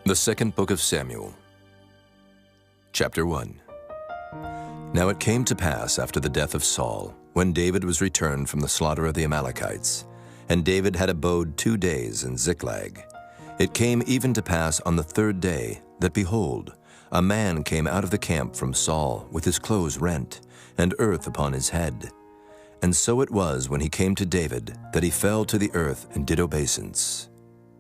The second book of Samuel, chapter 1. Now it came to pass after the death of Saul, when David was returned from the slaughter of the Amalekites, and David had abode 2 days in Ziklag. It came even to pass on the 3rd day that, behold, a man came out of the camp from Saul with his clothes rent, and earth upon his head. And so it was, when he came to David, that he fell to the earth and did obeisance.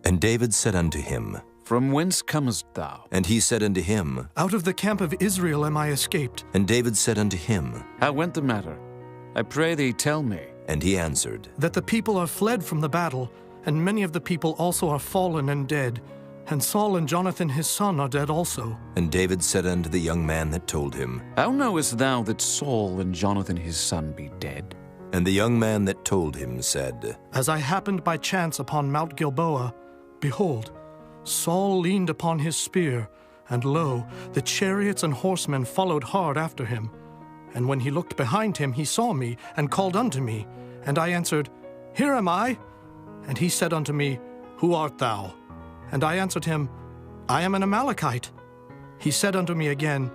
And David said unto him, From whence comest thou? And he said unto him, Out of the camp of Israel am I escaped. And David said unto him, How went the matter? I pray thee, tell me. And he answered, That the people are fled from the battle, and many of the people also are fallen and dead. And Saul and Jonathan his son are dead also. And David said unto the young man that told him, How knowest thou that Saul and Jonathan his son be dead? And the young man that told him said, As I happened by chance upon Mount Gilboa, behold, Saul leaned upon his spear, and lo, the chariots and horsemen followed hard after him. And when he looked behind him, he saw me, and called unto me. And I answered, Here am I. And he said unto me, Who art thou? And I answered him, I am an Amalekite. He said unto me again,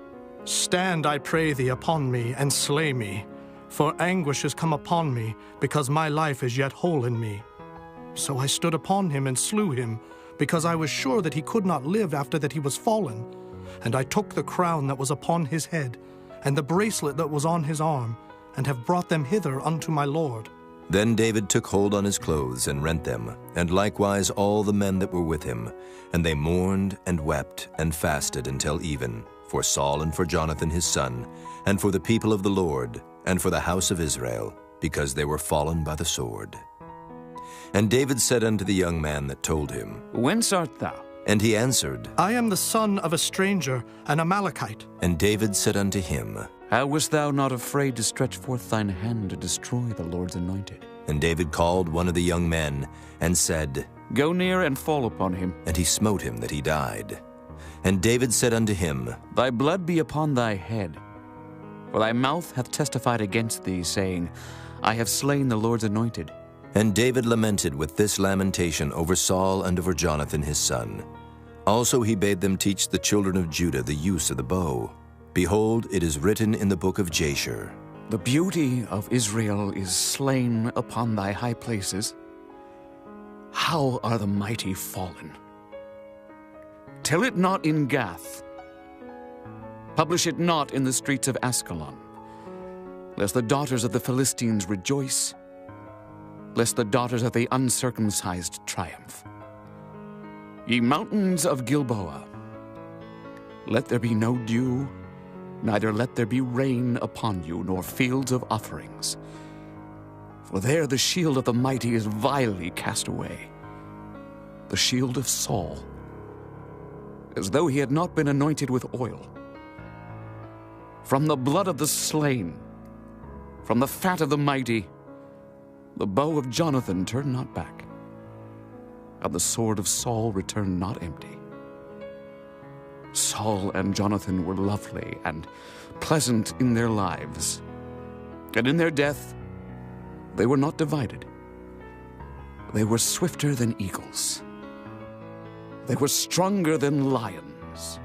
Stand, I pray thee, upon me, and slay me. For anguish is come upon me, because my life is yet whole in me. So I stood upon him and slew him, because I was sure that he could not live after that he was fallen. And I took the crown that was upon his head, and the bracelet that was on his arm, and have brought them hither unto my lord. Then David took hold on his clothes and rent them, and likewise all the men that were with him. And they mourned and wept and fasted until even, for Saul and for Jonathan his son, and for the people of the Lord, and for the house of Israel, because they were fallen by the sword. And David said unto the young man that told him, Whence art thou? And he answered, I am the son of a stranger, an Amalekite. And David said unto him, How wast thou not afraid to stretch forth thine hand to destroy the Lord's anointed? And David called one of the young men, and said, Go near and fall upon him. And he smote him that he died. And David said unto him, Thy blood be upon thy head. For thy mouth hath testified against thee, saying, I have slain the Lord's anointed. And David lamented with this lamentation over Saul and over Jonathan his son. Also he bade them teach the children of Judah the use of the bow. Behold, it is written in the book of Jasher, The beauty of Israel is slain upon thy high places. How are the mighty fallen? Tell it not in Gath. Publish it not in the streets of Askelon, lest the daughters of the Philistines rejoice, lest the daughters of the uncircumcised triumph. Ye mountains of Gilboa, let there be no dew, neither let there be rain upon you, nor fields of offerings. For there the shield of the mighty is vilely cast away, the shield of Saul, as though he had not been anointed with oil. From the blood of the slain, from the fat of the mighty, the bow of Jonathan turned not back, and the sword of Saul returned not empty. Saul and Jonathan were lovely and pleasant in their lives, and in their death they were not divided. They were swifter than eagles. They were stronger than lions.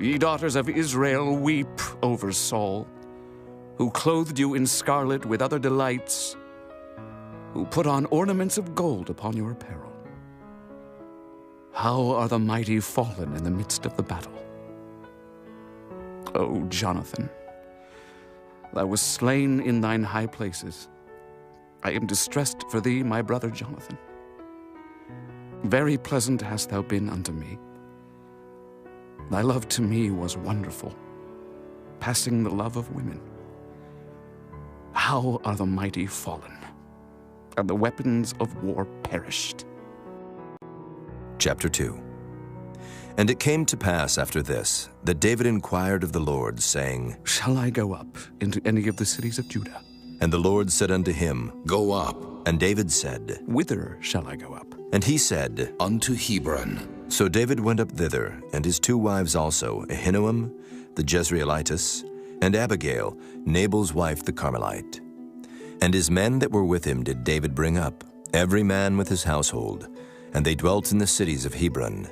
Ye daughters of Israel, weep over Saul, who clothed you in scarlet with other delights, who put on ornaments of gold upon your apparel. How are the mighty fallen in the midst of the battle? O Jonathan, thou wast slain in thine high places. I am distressed for thee, my brother Jonathan. Very pleasant hast thou been unto me. Thy love to me was wonderful, passing the love of women. How are the mighty fallen, and the weapons of war perished? Chapter 2. And it came to pass after this, that David inquired of the Lord, saying, Shall I go up into any of the cities of Judah? And the Lord said unto him, Go up And David said, Whither shall I go up? And he said, unto Hebron. So David went up thither, and his 2 wives also, Ahinoam the Jezreelitess, and Abigail, Nabal's wife the Carmelite. And his men that were with him did David bring up, every man with his household, and they dwelt in the cities of Hebron.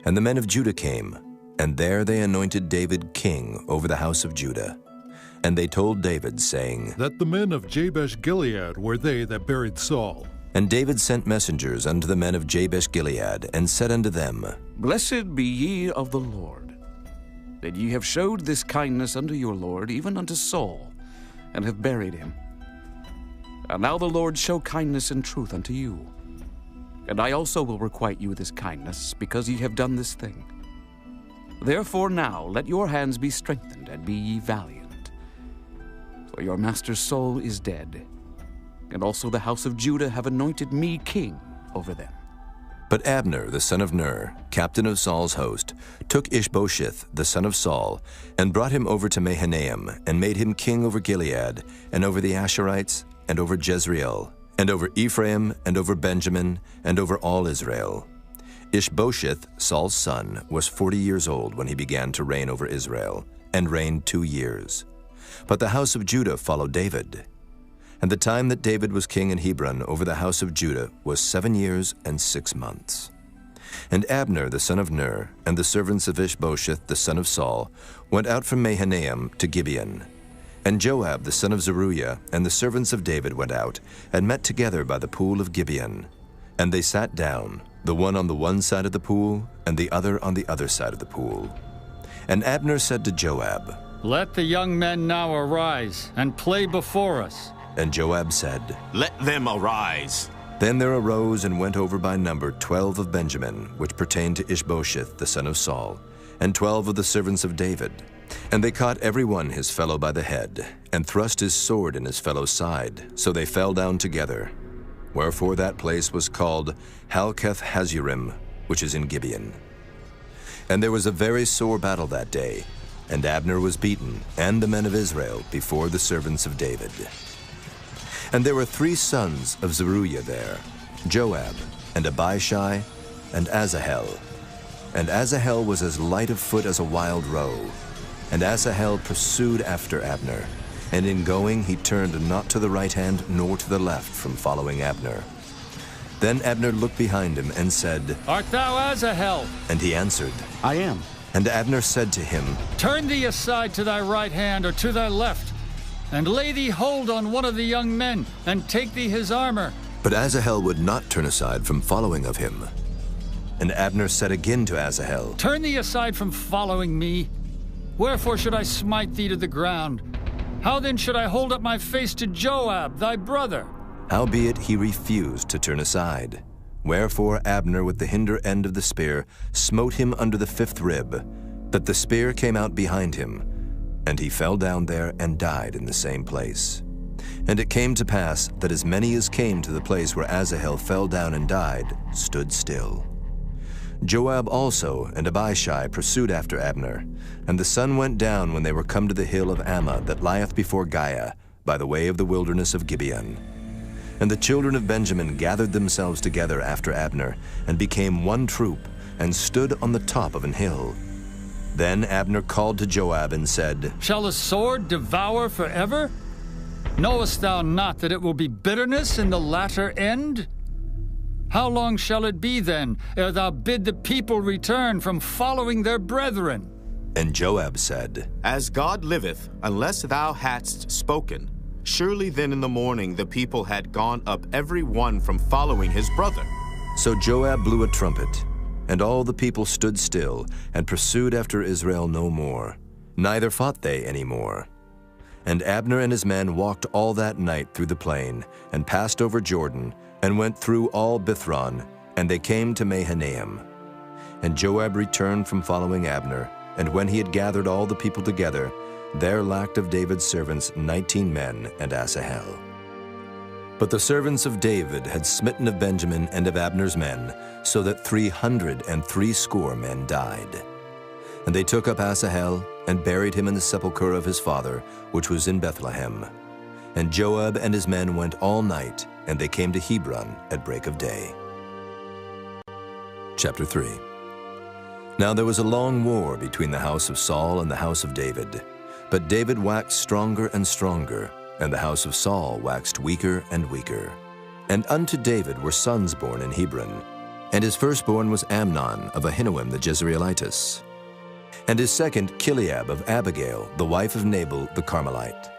And the men of Judah came, and there they anointed David king over the house of Judah. And they told David, saying, That the men of Jabesh-Gilead were they that buried Saul. And David sent messengers unto the men of Jabesh-Gilead, and said unto them, Blessed be ye of the Lord, that ye have showed this kindness unto your Lord, even unto Saul, and have buried him. And now the Lord show kindness and truth unto you. And I also will requite you this kindness, because ye have done this thing. Therefore now let your hands be strengthened, and be ye valiant. For your master Saul is dead, and also the house of Judah have anointed me king over them. But Abner, the son of Ner, captain of Saul's host, took Ishbosheth, the son of Saul, and brought him over to Mahanaim, and made him king over Gilead, and over the Asherites, and over Jezreel, and over Ephraim, and over Benjamin, and over all Israel. Ishbosheth, Saul's son, was 40 years old when he began to reign over Israel, and reigned 2 years. But the house of Judah followed David. And the time that David was king in Hebron over the house of Judah was 7 years and 6 months. And Abner the son of Ner, and the servants of Ishbosheth the son of Saul, went out from Mahanaim to Gibeon. And Joab the son of Zeruiah, and the servants of David went out, and met together by the pool of Gibeon. And they sat down, the one on the one side of the pool, and the other on the other side of the pool. And Abner said to Joab, Let the young men now arise, and play before us. And Joab said, Let them arise. Then there arose and went over by number 12 of Benjamin, which pertained to Ishbosheth the son of Saul, and 12 of the servants of David. And they caught every one his fellow by the head, and thrust his sword in his fellow's side, so they fell down together. Wherefore that place was called Halketh-Hazurim, which is in Gibeon. And there was a very sore battle that day, and Abner was beaten, and the men of Israel, before the servants of David. And there were 3 sons of Zeruiah there, Joab, and Abishai, and Asahel. And Asahel was as light of foot as a wild roe. And Asahel pursued after Abner, and in going he turned not to the right hand nor to the left from following Abner. Then Abner looked behind him and said, Art thou Asahel? And he answered, I am. And Abner said to him, Turn thee aside to thy right hand or to thy left, and lay thee hold on one of the young men, and take thee his armor. But Asahel would not turn aside from following of him. And Abner said again to Asahel, Turn thee aside from following me. Wherefore should I smite thee to the ground? How then should I hold up my face to Joab, thy brother? Howbeit he refused to turn aside. Wherefore Abner with the hinder end of the spear smote him under the 5th rib, that the spear came out behind him, and he fell down there and died in the same place. And it came to pass that as many as came to the place where Asahel fell down and died stood still. Joab also and Abishai pursued after Abner, and the sun went down when they were come to the hill of Ammah that lieth before Giah, by the way of the wilderness of Gibeon. And the children of Benjamin gathered themselves together after Abner, and became one troop, and stood on the top of an hill. Then Abner called to Joab and said, Shall the sword devour forever? Knowest thou not that it will be bitterness in the latter end? How long shall it be then, ere thou bid the people return from following their brethren? And Joab said, As God liveth, unless thou hadst spoken, surely then in the morning the people had gone up every one from following his brother. So Joab blew a trumpet, and all the people stood still, and pursued after Israel no more, neither fought they any more. And Abner and his men walked all that night through the plain, and passed over Jordan, and went through all Bithron, and they came to Mahanaim. And Joab returned from following Abner, and when he had gathered all the people together, there lacked of David's servants 19 men and Asahel. But the servants of David had smitten of Benjamin and of Abner's men, so that 360 men died. And they took up Asahel, and buried him in the sepulchre of his father, which was in Bethlehem. And Joab and his men went all night, and they came to Hebron at break of day. Chapter 3. Now there was a long war between the house of Saul and the house of David. But David waxed stronger and stronger, and the house of Saul waxed weaker and weaker. And unto David were sons born in Hebron. And his firstborn was Amnon of Ahinoam the Jezreelitess. And his second, Chileab of Abigail, the wife of Nabal the Carmelite.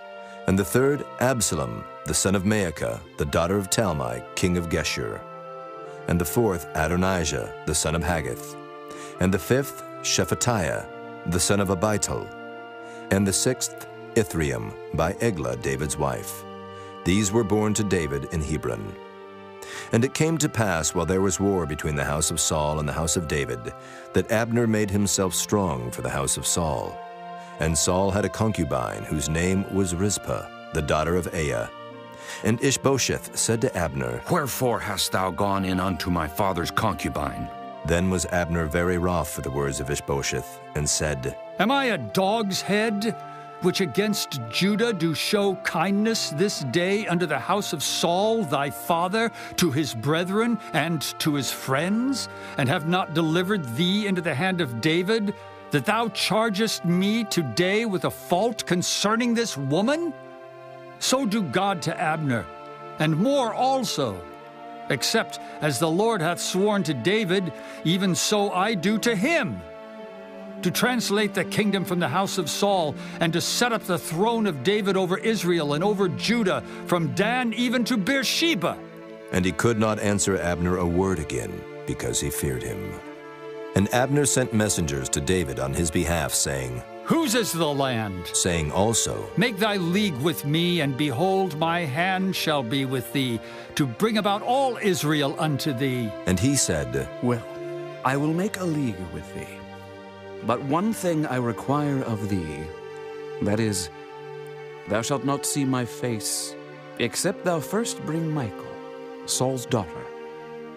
And the third, Absalom, the son of Maacah, the daughter of Talmai, king of Geshur. And the fourth, Adonijah, the son of Haggith. And the fifth, Shephatiah, the son of Abital. And the sixth, Ithream, by Eglah, David's wife. These were born to David in Hebron. And it came to pass, while there was war between the house of Saul and the house of David, that Abner made himself strong for the house of Saul. And Saul had a concubine, whose name was Rizpah, the daughter of Aiah. And Ishbosheth said to Abner, Wherefore hast thou gone in unto my father's concubine? Then was Abner very wroth for the words of Ishbosheth, and said, Am I a dog's head, which against Judah do show kindness this day unto the house of Saul thy father, to his brethren and to his friends, and have not delivered thee into the hand of David, that thou chargest me today with a fault concerning this woman? So do God to Abner, and more also. Except as the Lord hath sworn to David, even so I do to him, to translate the kingdom from the house of Saul, and to set up the throne of David over Israel and over Judah, from Dan even to Beersheba. And he could not answer Abner a word again, because he feared him. And Abner sent messengers to David on his behalf, saying, Whose is the land? Saying also, Make thy league with me, and behold, my hand shall be with thee, to bring about all Israel unto thee. And he said, Well, I will make a league with thee. But one thing I require of thee, that is, thou shalt not see my face, except thou first bring Michal, Saul's daughter,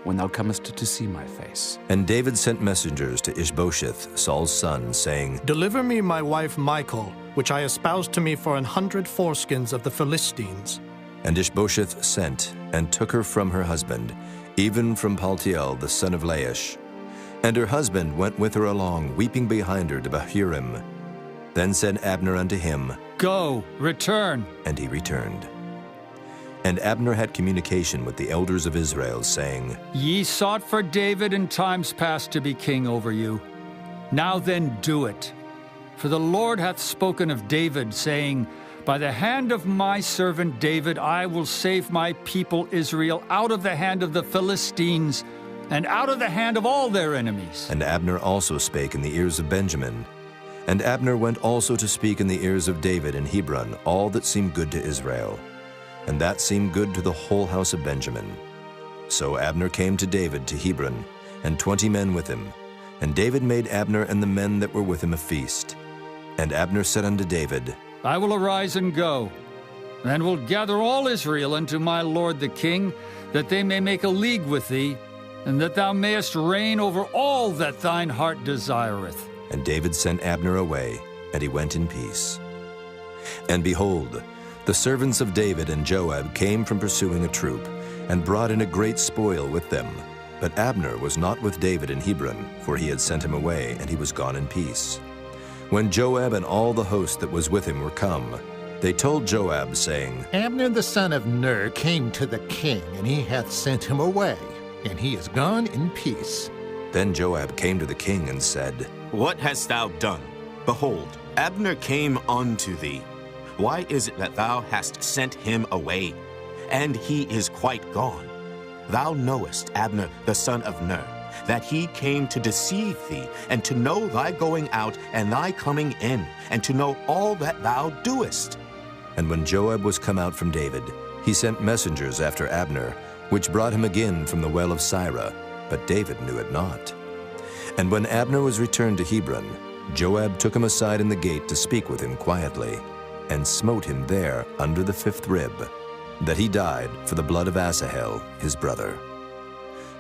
when thou comest to see my face. And David sent messengers to Ishbosheth, Saul's son, saying, Deliver me my wife Michal, which I espoused to me for 100 foreskins of the Philistines. And Ishbosheth sent, and took her from her husband, even from Paltiel the son of Laish. And her husband went with her along, weeping behind her to Bahurim. Then said Abner unto him, Go, return. And he returned. And Abner had communication with the elders of Israel, saying, Ye sought for David in times past to be king over you. Now then do it. For the Lord hath spoken of David, saying, By the hand of my servant David I will save my people Israel out of the hand of the Philistines, and out of the hand of all their enemies. And Abner also spake in the ears of Benjamin. And Abner went also to speak in the ears of David in Hebron all that seemed good to Israel. And that seemed good to the whole house of Benjamin. So Abner came to David to Hebron, and 20 men with him. And David made Abner and the men that were with him a feast. And Abner said unto David, I will arise and go, and will gather all Israel unto my lord the king, that they may make a league with thee, and that thou mayest reign over all that thine heart desireth. And David sent Abner away, and he went in peace. And behold, the servants of David and Joab came from pursuing a troop, and brought in a great spoil with them. But Abner was not with David in Hebron, for he had sent him away, and he was gone in peace. When Joab and all the host that was with him were come, they told Joab, saying, Abner the son of Ner came to the king, and he hath sent him away, and he is gone in peace. Then Joab came to the king and said, What hast thou done? Behold, Abner came unto thee. Why is it that thou hast sent him away? And he is quite gone. Thou knowest, Abner the son of Ner, that he came to deceive thee, and to know thy going out and thy coming in, and to know all that thou doest. And when Joab was come out from David, he sent messengers after Abner, which brought him again from the well of Sirah, but David knew it not. And when Abner was returned to Hebron, Joab took him aside in the gate to speak with him quietly, and smote him there under the 5th rib, that he died for the blood of Asahel, his brother.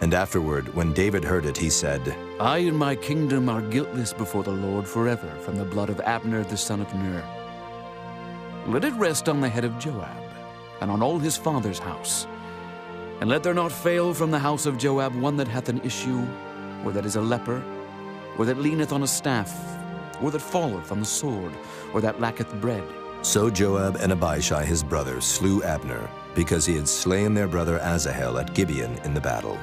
And afterward, when David heard it, he said, I and my kingdom are guiltless before the Lord forever from the blood of Abner the son of Ner. Let it rest on the head of Joab, and on all his father's house. And let there not fail from the house of Joab one that hath an issue, or that is a leper, or that leaneth on a staff, or that falleth on the sword, or that lacketh bread. So Joab and Abishai his brother slew Abner, because he had slain their brother Asahel at Gibeon in the battle.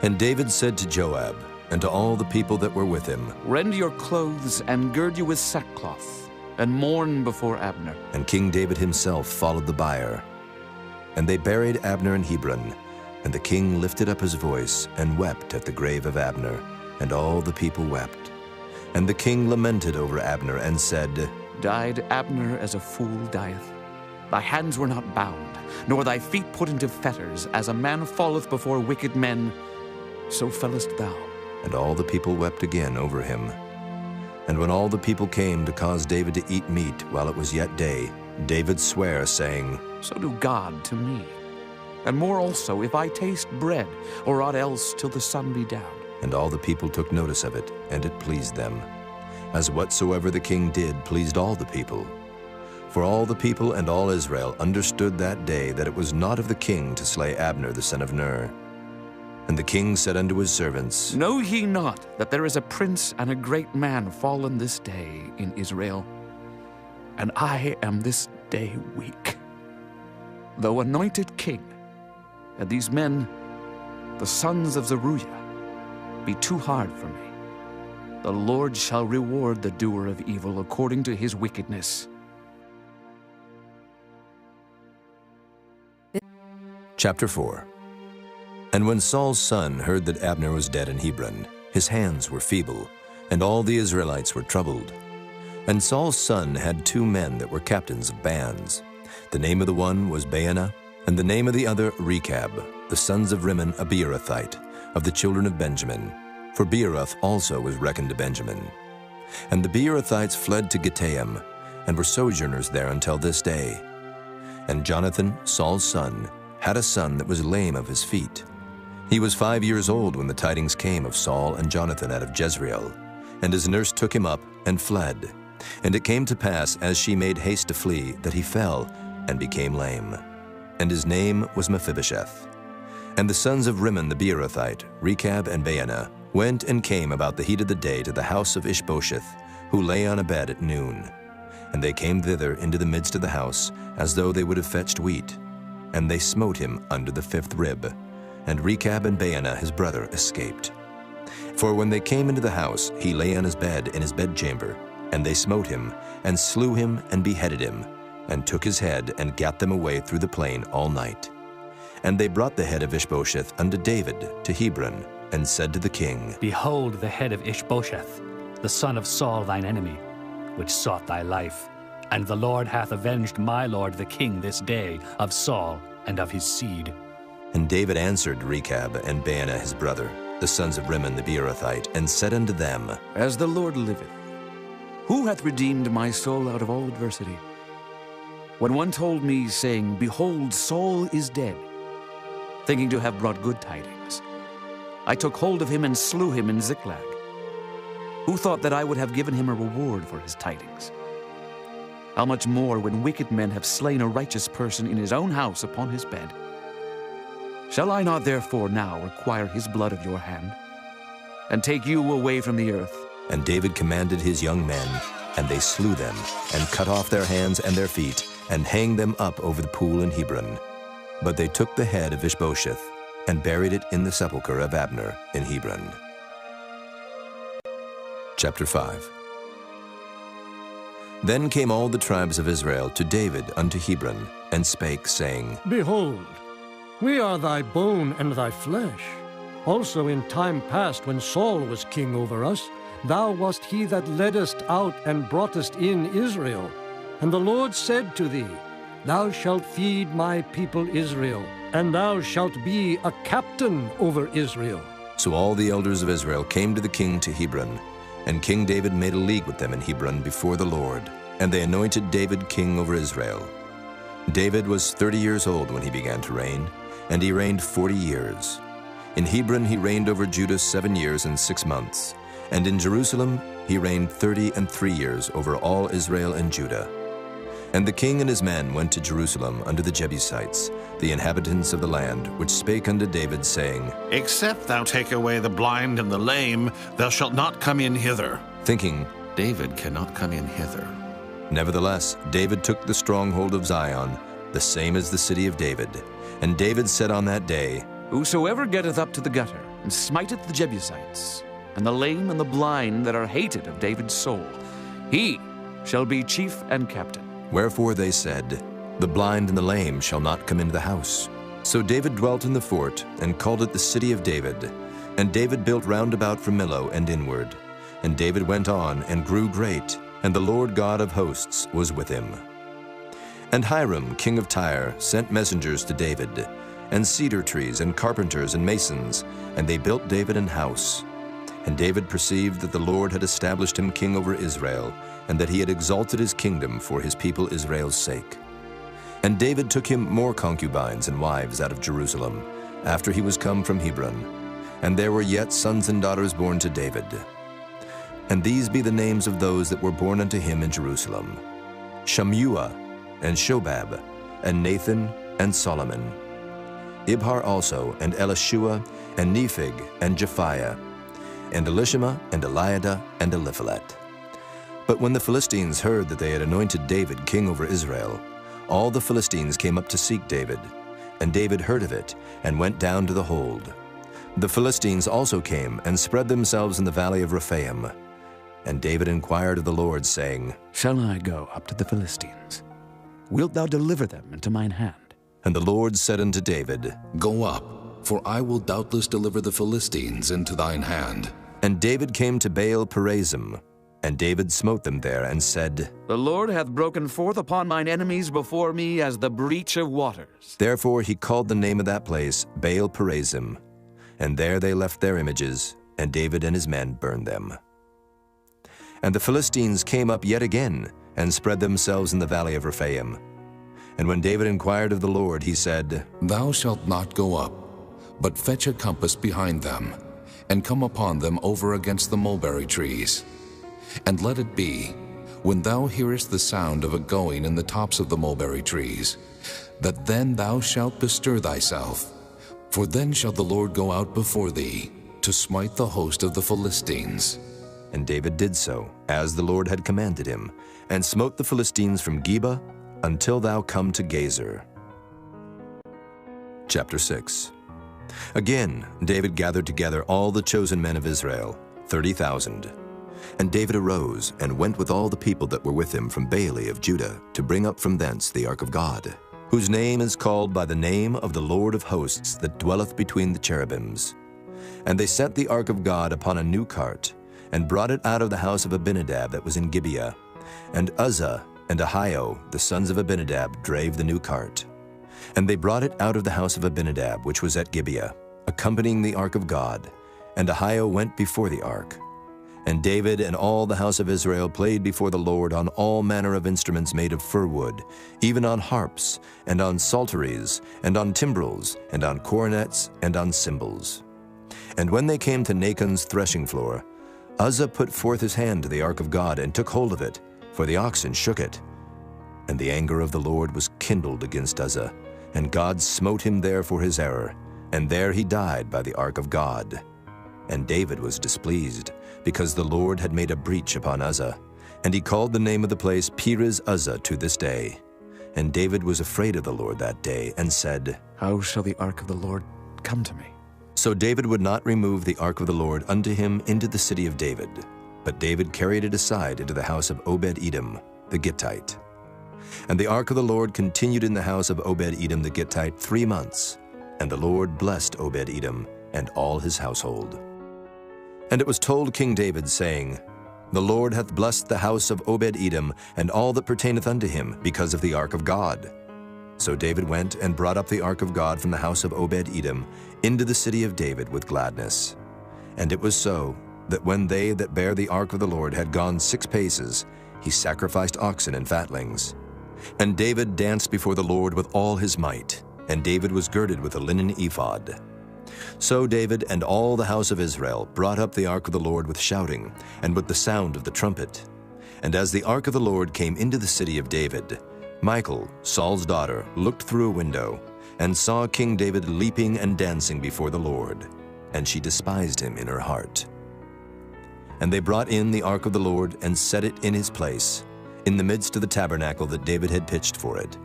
And David said to Joab and to all the people that were with him, Rend your clothes and gird you with sackcloth, and mourn before Abner. And King David himself followed the bier. And they buried Abner in Hebron, and the king lifted up his voice and wept at the grave of Abner, and all the people wept. And the king lamented over Abner and said, Died Abner as a fool dieth? Thy hands were not bound, nor thy feet put into fetters, as a man falleth before wicked men, so fellest thou. And all the people wept again over him. And when all the people came to cause David to eat meat while it was yet day, David sware, saying, So do God to me, and more also, if I taste bread, or aught else till the sun be down. And all the people took notice of it, and it pleased them, as whatsoever the king did pleased all the people. For all the people and all Israel understood that day that it was not of the king to slay Abner the son of Ner. And the king said unto his servants, Know ye not that there is a prince and a great man fallen this day in Israel? And I am this day weak. Though anointed king, and these men, the sons of Zeruiah, be too hard for me, the Lord shall reward the doer of evil according to his wickedness. Chapter 4. And when Saul's son heard that Abner was dead in Hebron, his hands were feeble, and all the Israelites were troubled. And Saul's son had 2 men that were captains of bands. The name of the one was Baanah, and the name of the other Rechab, the sons of Rimmon a Beerothite, of the children of Benjamin. For Beeroth also was reckoned to Benjamin. And the Beerothites fled to Gittaim, and were sojourners there until this day. And Jonathan, Saul's son, had a son that was lame of his feet. He was 5 years old when the tidings came of Saul and Jonathan out of Jezreel. And his nurse took him up and fled. And it came to pass, as she made haste to flee, that he fell and became lame. And his name was Mephibosheth. And the sons of Rimmon the Beerothite, Rechab and Baanah, went and came about the heat of the day to the house of Ishbosheth, who lay on a bed at noon. And they came thither into the midst of the house, as though they would have fetched wheat. And they smote him under the 5th rib. And Rechab and Baanah his brother escaped. For when they came into the house, he lay on his bed in his bedchamber. And they smote him, and slew him, and beheaded him, and took his head, and gat them away through the plain all night. And they brought the head of Ishbosheth unto David to Hebron, and said to the king, Behold the head of Ishbosheth, the son of Saul thine enemy, which sought thy life. And the Lord hath avenged my lord the king this day of Saul and of his seed. And David answered Rechab and Baanah his brother, the sons of Rimmon the Beerothite, and said unto them, As the Lord liveth, who hath redeemed my soul out of all adversity? When one told me, saying, Behold, Saul is dead, thinking to have brought good tidings, I took hold of him and slew him in Ziklag. Who thought that I would have given him a reward for his tidings? How much more when wicked men have slain a righteous person in his own house upon his bed? Shall I not therefore now require his blood of your hand, and take you away from the earth? And David commanded his young men, and they slew them, and cut off their hands and their feet, and hanged them up over the pool in Hebron. But they took the head of Ishbosheth, and buried it in the sepulchre of Abner in Hebron. Chapter 5. Then came all the tribes of Israel to David unto Hebron, and spake, saying, Behold, we are thy bone and thy flesh. Also in time past, when Saul was king over us, thou wast he that leddest out and broughtest in Israel. And the Lord said to thee, Thou shalt feed my people Israel, and thou shalt be a captain over Israel. So all the elders of Israel came to the king to Hebron, and King David made a league with them in Hebron before the Lord, and they anointed David king over Israel. David was 30 years old when he began to reign, and he reigned 40 years. In Hebron he reigned over Judah 7 years and 6 months, and in Jerusalem he reigned 33 years over all Israel and Judah. And the king and his men went to Jerusalem unto the Jebusites, the inhabitants of the land, which spake unto David, saying, Except thou take away the blind and the lame, thou shalt not come in hither. Thinking, David cannot come in hither. Nevertheless, David took the stronghold of Zion, the same as the city of David. And David said on that day, Whosoever getteth up to the gutter, and smiteth the Jebusites, and the lame and the blind that are hated of David's soul. He shall be chief and captain. Wherefore they said, The blind and the lame shall not come into the house. So David dwelt in the fort, and called it the city of David. And David built round about from Millo and inward. And David went on, and grew great, and the Lord God of hosts was with him. And Hiram, king of Tyre, sent messengers to David, and cedar trees, and carpenters, and masons, and they built David an house. And David perceived that the Lord had established him king over Israel, and that he had exalted his kingdom for his people Israel's sake. And David took him more concubines and wives out of Jerusalem, after he was come from Hebron. And there were yet sons and daughters born to David. And these be the names of those that were born unto him in Jerusalem: Shammua, and Shobab, and Nathan, and Solomon. Ibhar also, and Elishua, and Nephig, and Japhiah, and Elishama, and Eliada, and Eliphalet. But when the Philistines heard that they had anointed David king over Israel, all the Philistines came up to seek David. And David heard of it, and went down to the hold. The Philistines also came, and spread themselves in the valley of Rephaim. And David inquired of the Lord, saying, Shall I go up to the Philistines? Wilt thou deliver them into mine hand? And the Lord said unto David, Go up, for I will doubtless deliver the Philistines into thine hand. And David came to Baal Perazim, and David smote them there, and said, The Lord hath broken forth upon mine enemies before me as the breach of waters. Therefore he called the name of that place Baal Perazim. And there they left their images, and David and his men burned them. And the Philistines came up yet again, and spread themselves in the valley of Rephaim. And when David inquired of the Lord, he said, Thou shalt not go up, but fetch a compass behind them, and come upon them over against the mulberry trees. And let it be, when thou hearest the sound of a going in the tops of the mulberry trees, that then thou shalt bestir thyself, for then shall the Lord go out before thee, to smite the host of the Philistines. And David did so, as the Lord had commanded him, and smote the Philistines from Geba until thou come to Gazer. Chapter 6. Again David gathered together all the chosen men of Israel, 30,000. And David arose, and went with all the people that were with him from Baale of Judah, to bring up from thence the ark of God, whose name is called by the name of the Lord of hosts that dwelleth between the cherubims. And they set the ark of God upon a new cart, and brought it out of the house of Abinadab that was in Gibeah. And Uzzah and Ahio, the sons of Abinadab, drave the new cart. And they brought it out of the house of Abinadab, which was at Gibeah, accompanying the ark of God. And Ahio went before the ark. And David and all the house of Israel played before the Lord on all manner of instruments made of fir wood, even on harps, and on psalteries, and on timbrels, and on cornets, and on cymbals. And when they came to Nachon's threshing floor, Uzzah put forth his hand to the ark of God, and took hold of it, for the oxen shook it. And the anger of the Lord was kindled against Uzzah, and God smote him there for his error, and there he died by the ark of God. And David was displeased, because the Lord had made a breach upon Uzzah, and he called the name of the place Perez Uzzah to this day. And David was afraid of the Lord that day, and said, How shall the ark of the Lord come to me? So David would not remove the ark of the Lord unto him into the city of David, but David carried it aside into the house of Obed-Edom the Gittite. And the ark of the Lord continued in the house of Obed-Edom the Gittite 3 months, and the Lord blessed Obed-Edom and all his household. And it was told King David, saying, The Lord hath blessed the house of Obed-Edom and all that pertaineth unto him, because of the ark of God. So David went and brought up the ark of God from the house of Obed-Edom into the city of David with gladness. And it was so, that when they that bare the ark of the Lord had gone 6 paces, he sacrificed oxen and fatlings. And David danced before the Lord with all his might, and David was girded with a linen ephod. So David and all the house of Israel brought up the ark of the Lord with shouting, and with the sound of the trumpet. And as the ark of the Lord came into the city of David, Michal, Saul's daughter, looked through a window, and saw King David leaping and dancing before the Lord, and she despised him in her heart. And they brought in the ark of the Lord, and set it in his place, in the midst of the tabernacle that David had pitched for it.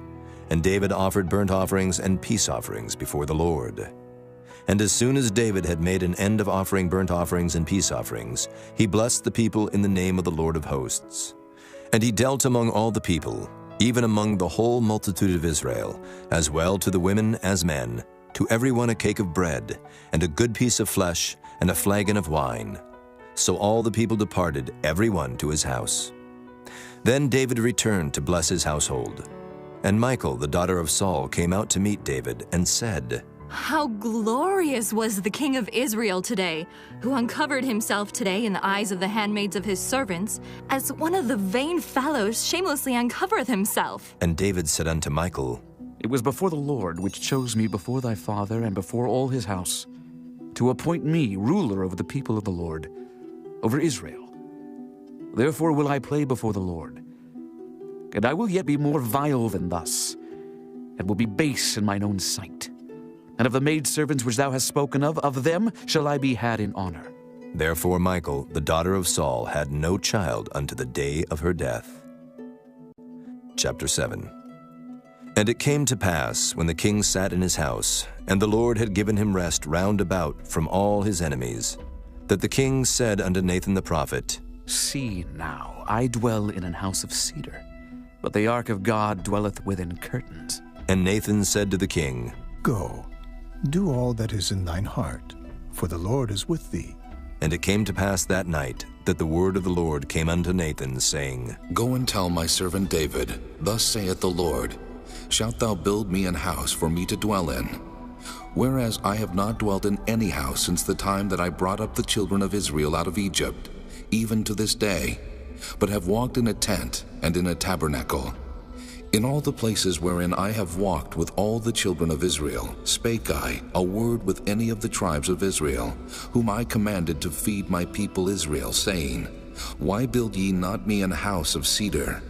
And David offered burnt offerings and peace offerings before the Lord. And as soon as David had made an end of offering burnt offerings and peace offerings, he blessed the people in the name of the Lord of hosts. And he dealt among all the people, even among the whole multitude of Israel, as well to the women as men, to every one a cake of bread, and a good piece of flesh, and a flagon of wine. So all the people departed, every one to his house. Then David returned to bless his household. And Michal, the daughter of Saul, came out to meet David, and said, "How glorious was the king of Israel today, who uncovered himself today in the eyes of the handmaids of his servants, as one of the vain fellows shamelessly uncovereth himself." And David said unto Michal, "It was before the Lord which chose me before thy father and before all his house, to appoint me ruler over the people of the Lord, over Israel. Therefore will I play before the Lord. And I will yet be more vile than thus, and will be base in mine own sight. And of the maidservants which thou hast spoken of them shall I be had in honor." Therefore Michal, the daughter of Saul, had no child unto the day of her death. Chapter 7. And it came to pass, when the king sat in his house, and the Lord had given him rest round about from all his enemies, that the king said unto Nathan the prophet, "See now, I dwell in an house of cedar, but the ark of God dwelleth within curtains." And Nathan said to the king, "Go, do all that is in thine heart, for the Lord is with thee." And it came to pass that night that the word of the Lord came unto Nathan, saying, "Go and tell my servant David, Thus saith the Lord, Shalt thou build me an house for me to dwell in? Whereas I have not dwelt in any house since the time that I brought up the children of Israel out of Egypt, even to this day, but have walked in a tent and in a tabernacle. In all the places wherein I have walked with all the children of Israel, spake I a word with any of the tribes of Israel, whom I commanded to feed my people Israel, saying, Why build ye not me an house of cedar?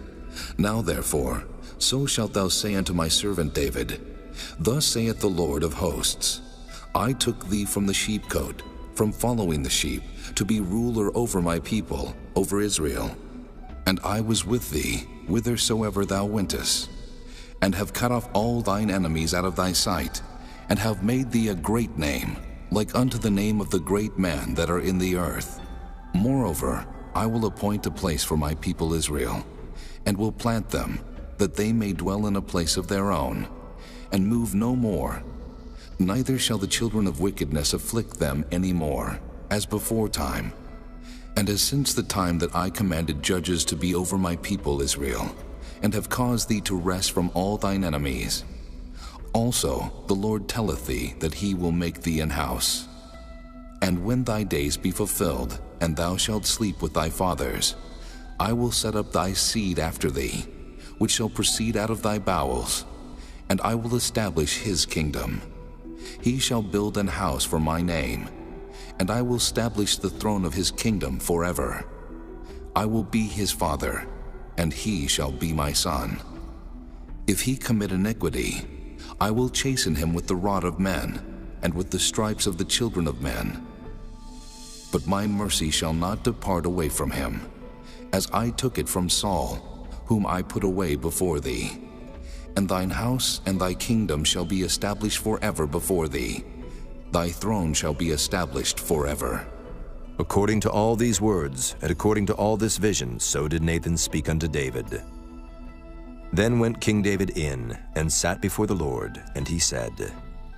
Now therefore, so shalt thou say unto my servant David, Thus saith the Lord of hosts, I took thee from the sheepcote, from following the sheep, to be ruler over my people, over Israel. And I was with thee, whithersoever thou wentest, and have cut off all thine enemies out of thy sight, and have made thee a great name, like unto the name of the great men that are in the earth. Moreover, I will appoint a place for my people Israel, and will plant them, that they may dwell in a place of their own, and move no more. Neither shall the children of wickedness afflict them any more, as before time, and as since the time that I commanded judges to be over my people Israel, and have caused thee to rest from all thine enemies. Also the Lord telleth thee that he will make thee an house. And when thy days be fulfilled, and thou shalt sleep with thy fathers, I will set up thy seed after thee, which shall proceed out of thy bowels, and I will establish his kingdom. He shall build an house for my name, and I will establish the throne of his kingdom forever. I will be his father, and he shall be my son. If he commit iniquity, I will chasten him with the rod of men, and with the stripes of the children of men. But my mercy shall not depart away from him, as I took it from Saul, whom I put away before thee. And thine house and thy kingdom shall be established forever before thee. Thy throne shall be established forever." According to all these words, and according to all this vision, so did Nathan speak unto David. Then went King David in, and sat before the Lord, and he said,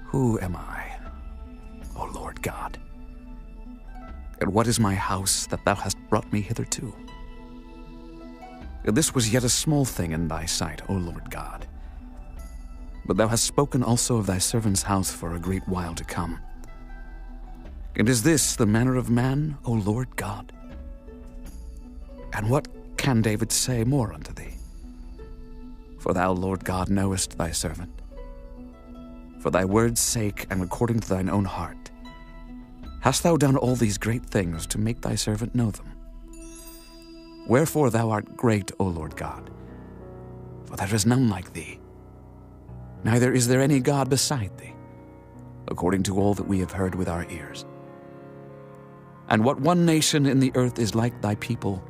Who am I, O Lord God? And what is my house that thou hast brought me hitherto? This was yet a small thing in thy sight, O Lord God. But thou hast spoken also of thy servant's house for a great while to come. And is this the manner of man, O Lord God? And what can David say more unto thee? For thou, Lord God, knowest thy servant. For thy word's sake, and according to thine own heart, hast thou done all these great things to make thy servant know them. Wherefore thou art great, O Lord God, for there is none like thee, neither is there any God beside thee, according to all that we have heard with our ears. And what one nation in the earth is like thy people,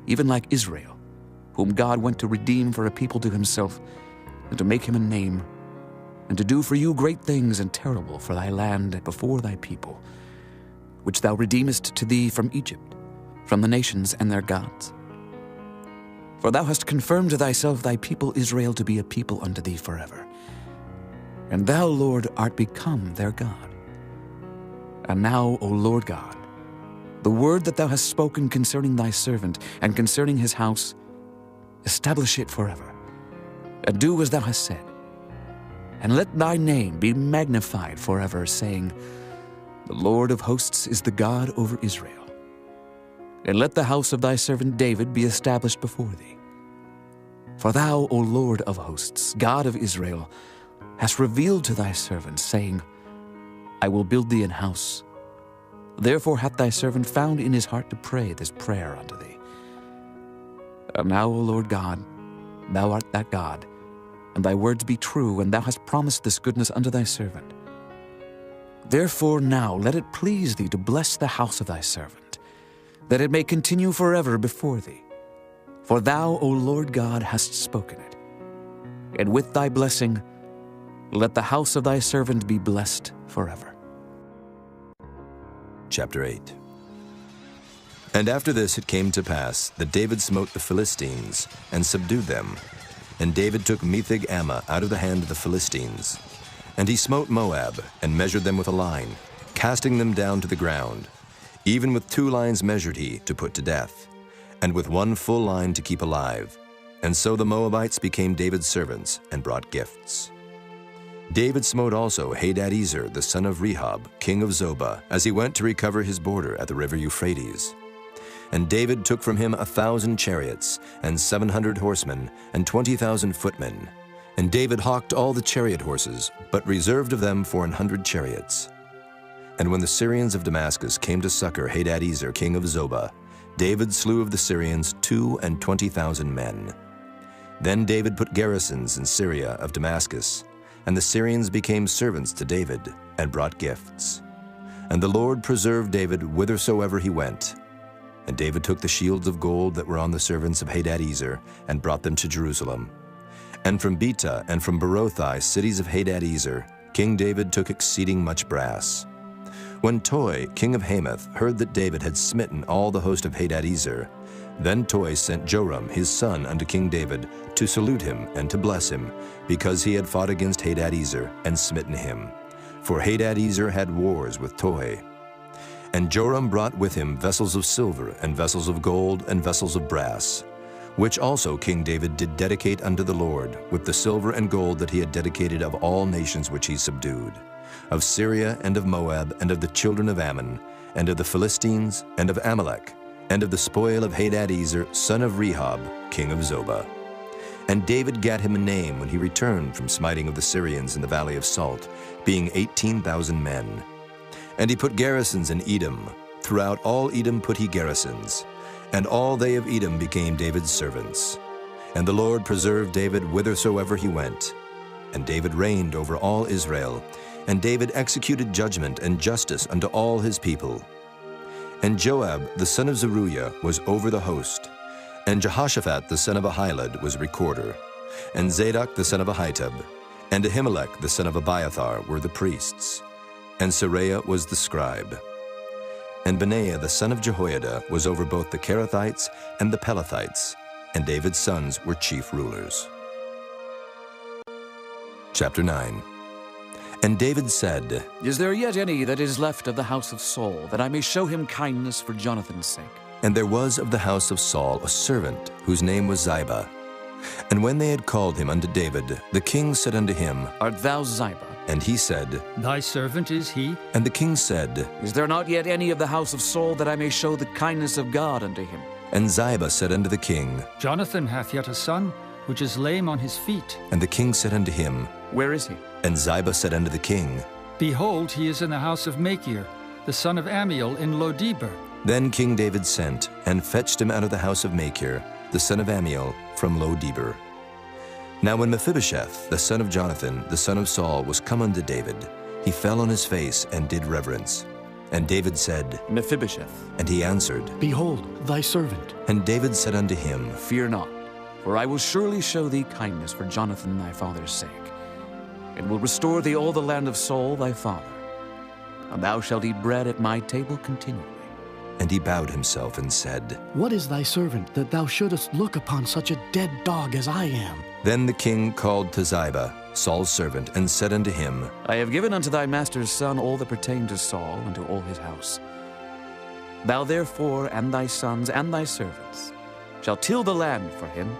even like Israel, whom God went to redeem for a people to himself, and to make him a name, and to do for you great things and terrible for thy land before thy people, which thou redeemest to thee from Egypt, from the nations and their gods. For thou hast confirmed to thyself thy people Israel to be a people unto thee forever. And thou, Lord, art become their God. And now, O Lord God, the word that thou hast spoken concerning thy servant and concerning his house, establish it forever, and do as thou hast said. And let thy name be magnified forever, saying, The Lord of hosts is the God over Israel. And let the house of thy servant David be established before thee. For thou, O Lord of hosts, God of Israel, hast revealed to thy servant, saying, I will build thee an house. Therefore hath thy servant found in his heart to pray this prayer unto thee. And now, O Lord God, thou art that God, and thy words be true, and thou hast promised this goodness unto thy servant. Therefore now let it please thee to bless the house of thy servant, that it may continue forever before thee. For thou, O Lord God, hast spoken it. And with thy blessing, let the house of thy servant be blessed forever. Chapter 8. And after this it came to pass that David smote the Philistines and subdued them. And David took Metheg-Ammah out of the hand of the Philistines. And he smote Moab, and measured them with a line, casting them down to the ground. Even with 2 lines measured he, to put to death, and with 1 full line to keep alive. And so the Moabites became David's servants, and brought gifts. David smote also Hadadezer, the son of Rehob, king of Zobah, as he went to recover his border at the river Euphrates. And David took from him 1,000 chariots, and 700 horsemen, and 20,000 footmen. And David hawked all the chariot horses, but reserved of them 400 chariots. And when the Syrians of Damascus came to succor Hadadezer, king of Zobah, David slew of the Syrians 22,000 men. Then David put garrisons in Syria of Damascus, and the Syrians became servants to David, and brought gifts. And the Lord preserved David whithersoever he went. And David took the shields of gold that were on the servants of Hadadezer, and brought them to Jerusalem. And from Betah and from Berothai, cities of Hadadezer, King David took exceeding much brass. When Toi, king of Hamath, heard that David had smitten all the host of Hadadezer, then Toi sent Joram his son unto King David to salute him and to bless him, because he had fought against Hadadezer and smitten him. For Hadadezer had wars with Toi. And Joram brought with him vessels of silver, and vessels of gold, and vessels of brass, which also King David did dedicate unto the Lord, with the silver and gold that he had dedicated of all nations which he subdued, of Syria, and of Moab, and of the children of Ammon, and of the Philistines, and of Amalek, and of the spoil of Hadadezer, son of Rehob, king of Zobah. And David gat him a name when he returned from smiting of the Syrians in the valley of Salt, being 18,000 men. And he put garrisons in Edom. Throughout all Edom put he garrisons. And all they of Edom became David's servants. And the Lord preserved David whithersoever he went. And David reigned over all Israel. And David executed judgment and justice unto all his people. And Joab the son of Zeruiah was over the host. And Jehoshaphat the son of Ahilud was recorder. And Zadok the son of Ahitub, and Ahimelech the son of Abiathar were the priests. And Seraiah was the scribe. And Benaiah the son of Jehoiada was over both the Kerethites and the Pelethites, and David's sons were chief rulers. Chapter 9. And David said, Is there yet any that is left of the house of Saul, that I may show him kindness for Jonathan's sake? And there was of the house of Saul a servant, whose name was Ziba. And when they had called him unto David, the king said unto him, Art thou Ziba? And he said, Thy servant is he. And the king said, Is there not yet any of the house of Saul, that I may show the kindness of God unto him? And Ziba said unto the king, Jonathan hath yet a son, which is lame on his feet. And the king said unto him, Where is he? And Ziba said unto the king, Behold, he is in the house of Machir, the son of Ammiel in Lo-debar. Then King David sent, and fetched him out of the house of Machir, the son of Ammiel, from Lo-debar. Now when Mephibosheth, the son of Jonathan, the son of Saul, was come unto David, he fell on his face and did reverence. And David said, Mephibosheth. And he answered, Behold, thy servant. And David said unto him, Fear not, for I will surely show thee kindness for Jonathan thy father's sake. and will restore thee all the land of Saul thy father. And thou shalt eat bread at my table continually. And he bowed himself and said, What is thy servant, that thou shouldest look upon such a dead dog as I am? Then the king called to Ziba, Saul's servant, and said unto him, I have given unto thy master's son all that pertained to Saul and to all his house. Thou therefore and thy sons and thy servants shalt till the land for him,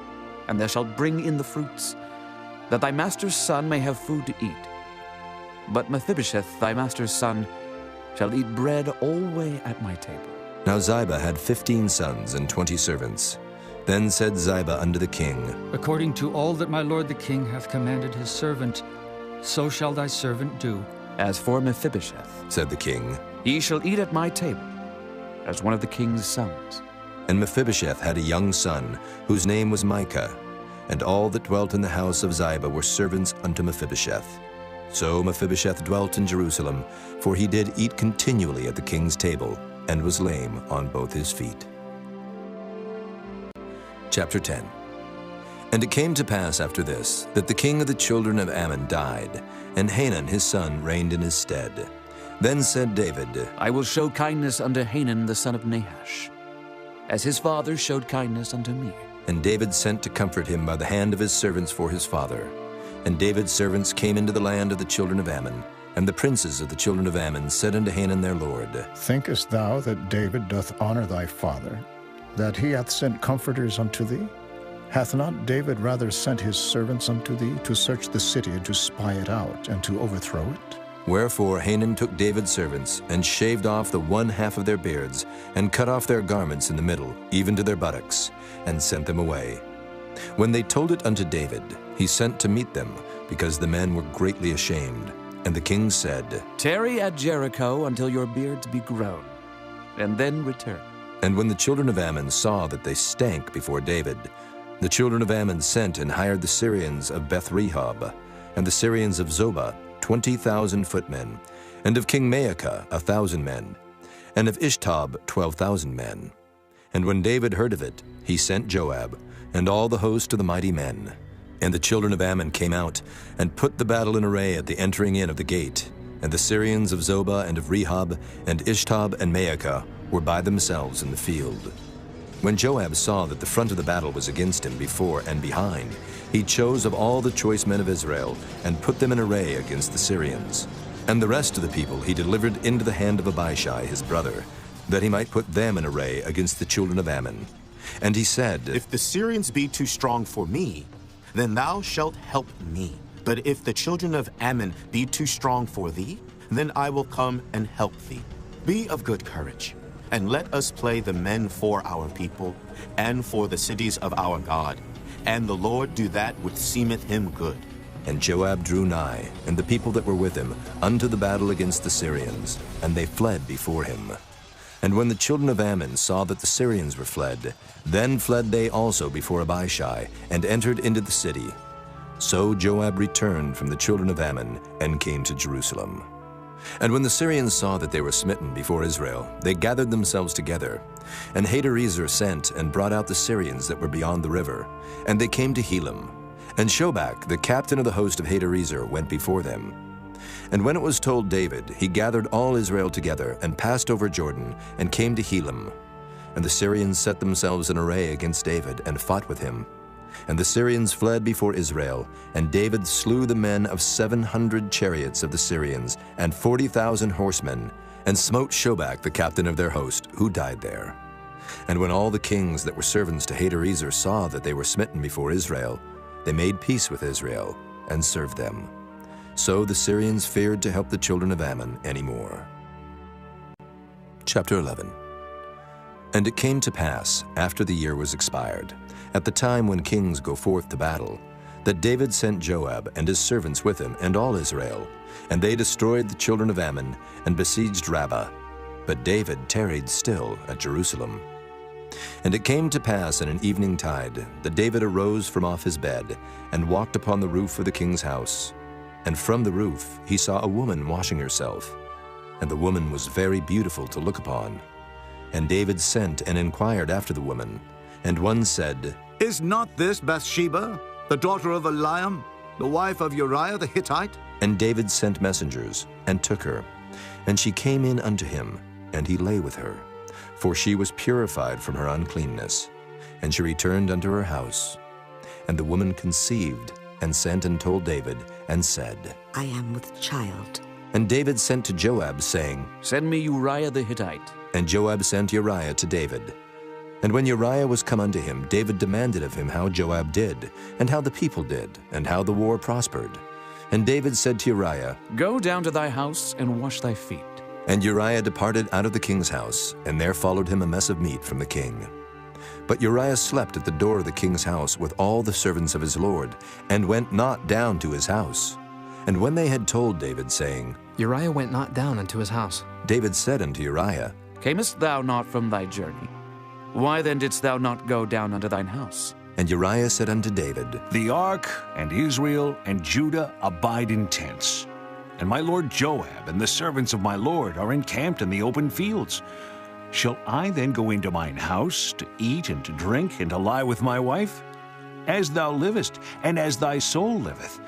and thou shalt bring in the fruits, that thy master's son may have food to eat. But Mephibosheth, thy master's son, shall eat bread alway at my table. Now Ziba had 15 sons and 20 servants. Then said Ziba unto the king, According to all that my lord the king hath commanded his servant, so shall thy servant do. As for Mephibosheth, said the king, he shall eat at my table, as one of the king's sons. And Mephibosheth had a young son, whose name was Micah, and all that dwelt in the house of Ziba were servants unto Mephibosheth. So Mephibosheth dwelt in Jerusalem, for he did eat continually at the king's table, and was lame on both his feet. Chapter 10. And it came to pass after this, that the king of the children of Ammon died, and Hanun his son reigned in his stead. Then said David, I will show kindness unto Hanun the son of Nahash, as his father showed kindness unto me. And David sent to comfort him by the hand of his servants for his father. And David's servants came into the land of the children of Ammon, and the princes of the children of Ammon said unto Hanun their lord, Thinkest thou that David doth honor thy father, that he hath sent comforters unto thee? Hath not David rather sent his servants unto thee to search the city and to spy it out and to overthrow it? Wherefore Hanun took David's servants, and shaved off the one half of their beards, and cut off their garments in the middle, even to their buttocks, and sent them away. When they told it unto David, he sent to meet them, because the men were greatly ashamed. And the king said, Tarry at Jericho until your beards be grown, and then return. And when the children of Ammon saw that they stank before David, the children of Ammon sent and hired the Syrians of Beth-rehob, and the Syrians of Zobah 20,000 footmen, and of King Maacah 1,000 men, and of Ishtob 12,000 men. And when David heard of it, he sent Joab, and all the host of the mighty men. And the children of Ammon came out, and put the battle in array at the entering in of the gate. And the Syrians of Zobah and of Rehob, and Ishtob and Maacah, were by themselves in the field. When Joab saw that the front of the battle was against him before and behind, he chose of all the choice men of Israel, and put them in array against the Syrians. And the rest of the people he delivered into the hand of Abishai his brother, that he might put them in array against the children of Ammon. And he said, If the Syrians be too strong for me, then thou shalt help me. But if the children of Ammon be too strong for thee, then I will come and help thee. Be of good courage, and let us play the men for our people, and for the cities of our God. And the Lord do that which seemeth him good. And Joab drew nigh, and the people that were with him, unto the battle against the Syrians, and they fled before him. And when the children of Ammon saw that the Syrians were fled, then fled they also before Abishai, and entered into the city. So Joab returned from the children of Ammon, and came to Jerusalem. And when the Syrians saw that they were smitten before Israel, they gathered themselves together. And Hadarezer sent and brought out the Syrians that were beyond the river, and they came to Helam. And Shobach, the captain of the host of Hadarezer, went before them. And when it was told David, he gathered all Israel together, and passed over Jordan, and came to Helam. And the Syrians set themselves in array against David, and fought with him. And the Syrians fled before Israel, and David slew the men of 700 chariots of the Syrians, and 40,000 horsemen, and smote Shobach the captain of their host, who died there. And when all the kings that were servants to Hadarezer saw that they were smitten before Israel, they made peace with Israel, and served them. So the Syrians feared to help the children of Ammon any more. Chapter 11. And it came to pass, after the year was expired, at the time when kings go forth to battle, that David sent Joab and his servants with him and all Israel, and they destroyed the children of Ammon and besieged Rabbah. But David tarried still at Jerusalem. And it came to pass in an evening tide that David arose from off his bed and walked upon the roof of the king's house. And from the roof he saw a woman washing herself, and the woman was very beautiful to look upon. And David sent and inquired after the woman. And one said, Is not this Bathsheba, the daughter of Eliam, the wife of Uriah the Hittite? And David sent messengers, and took her. And she came in unto him, and he lay with her. For she was purified from her uncleanness. And she returned unto her house. And the woman conceived, and sent and told David, and said, I am with child. And David sent to Joab, saying, Send me Uriah the Hittite. And Joab sent Uriah to David. And when Uriah was come unto him, David demanded of him how Joab did, and how the people did, and how the war prospered. And David said to Uriah, Go down to thy house, and wash thy feet. And Uriah departed out of the king's house, and there followed him a mess of meat from the king. But Uriah slept at the door of the king's house with all the servants of his lord, and went not down to his house. And when they had told David, saying, Uriah went not down unto his house, David said unto Uriah, Camest thou not from thy journey? Why then didst thou not go down unto thine house? And Uriah said unto David, The ark and Israel and Judah abide in tents, and my lord Joab and the servants of my lord are encamped in the open fields. Shall I then go into mine house to eat and to drink and to lie with my wife? As thou livest, and as thy soul liveth,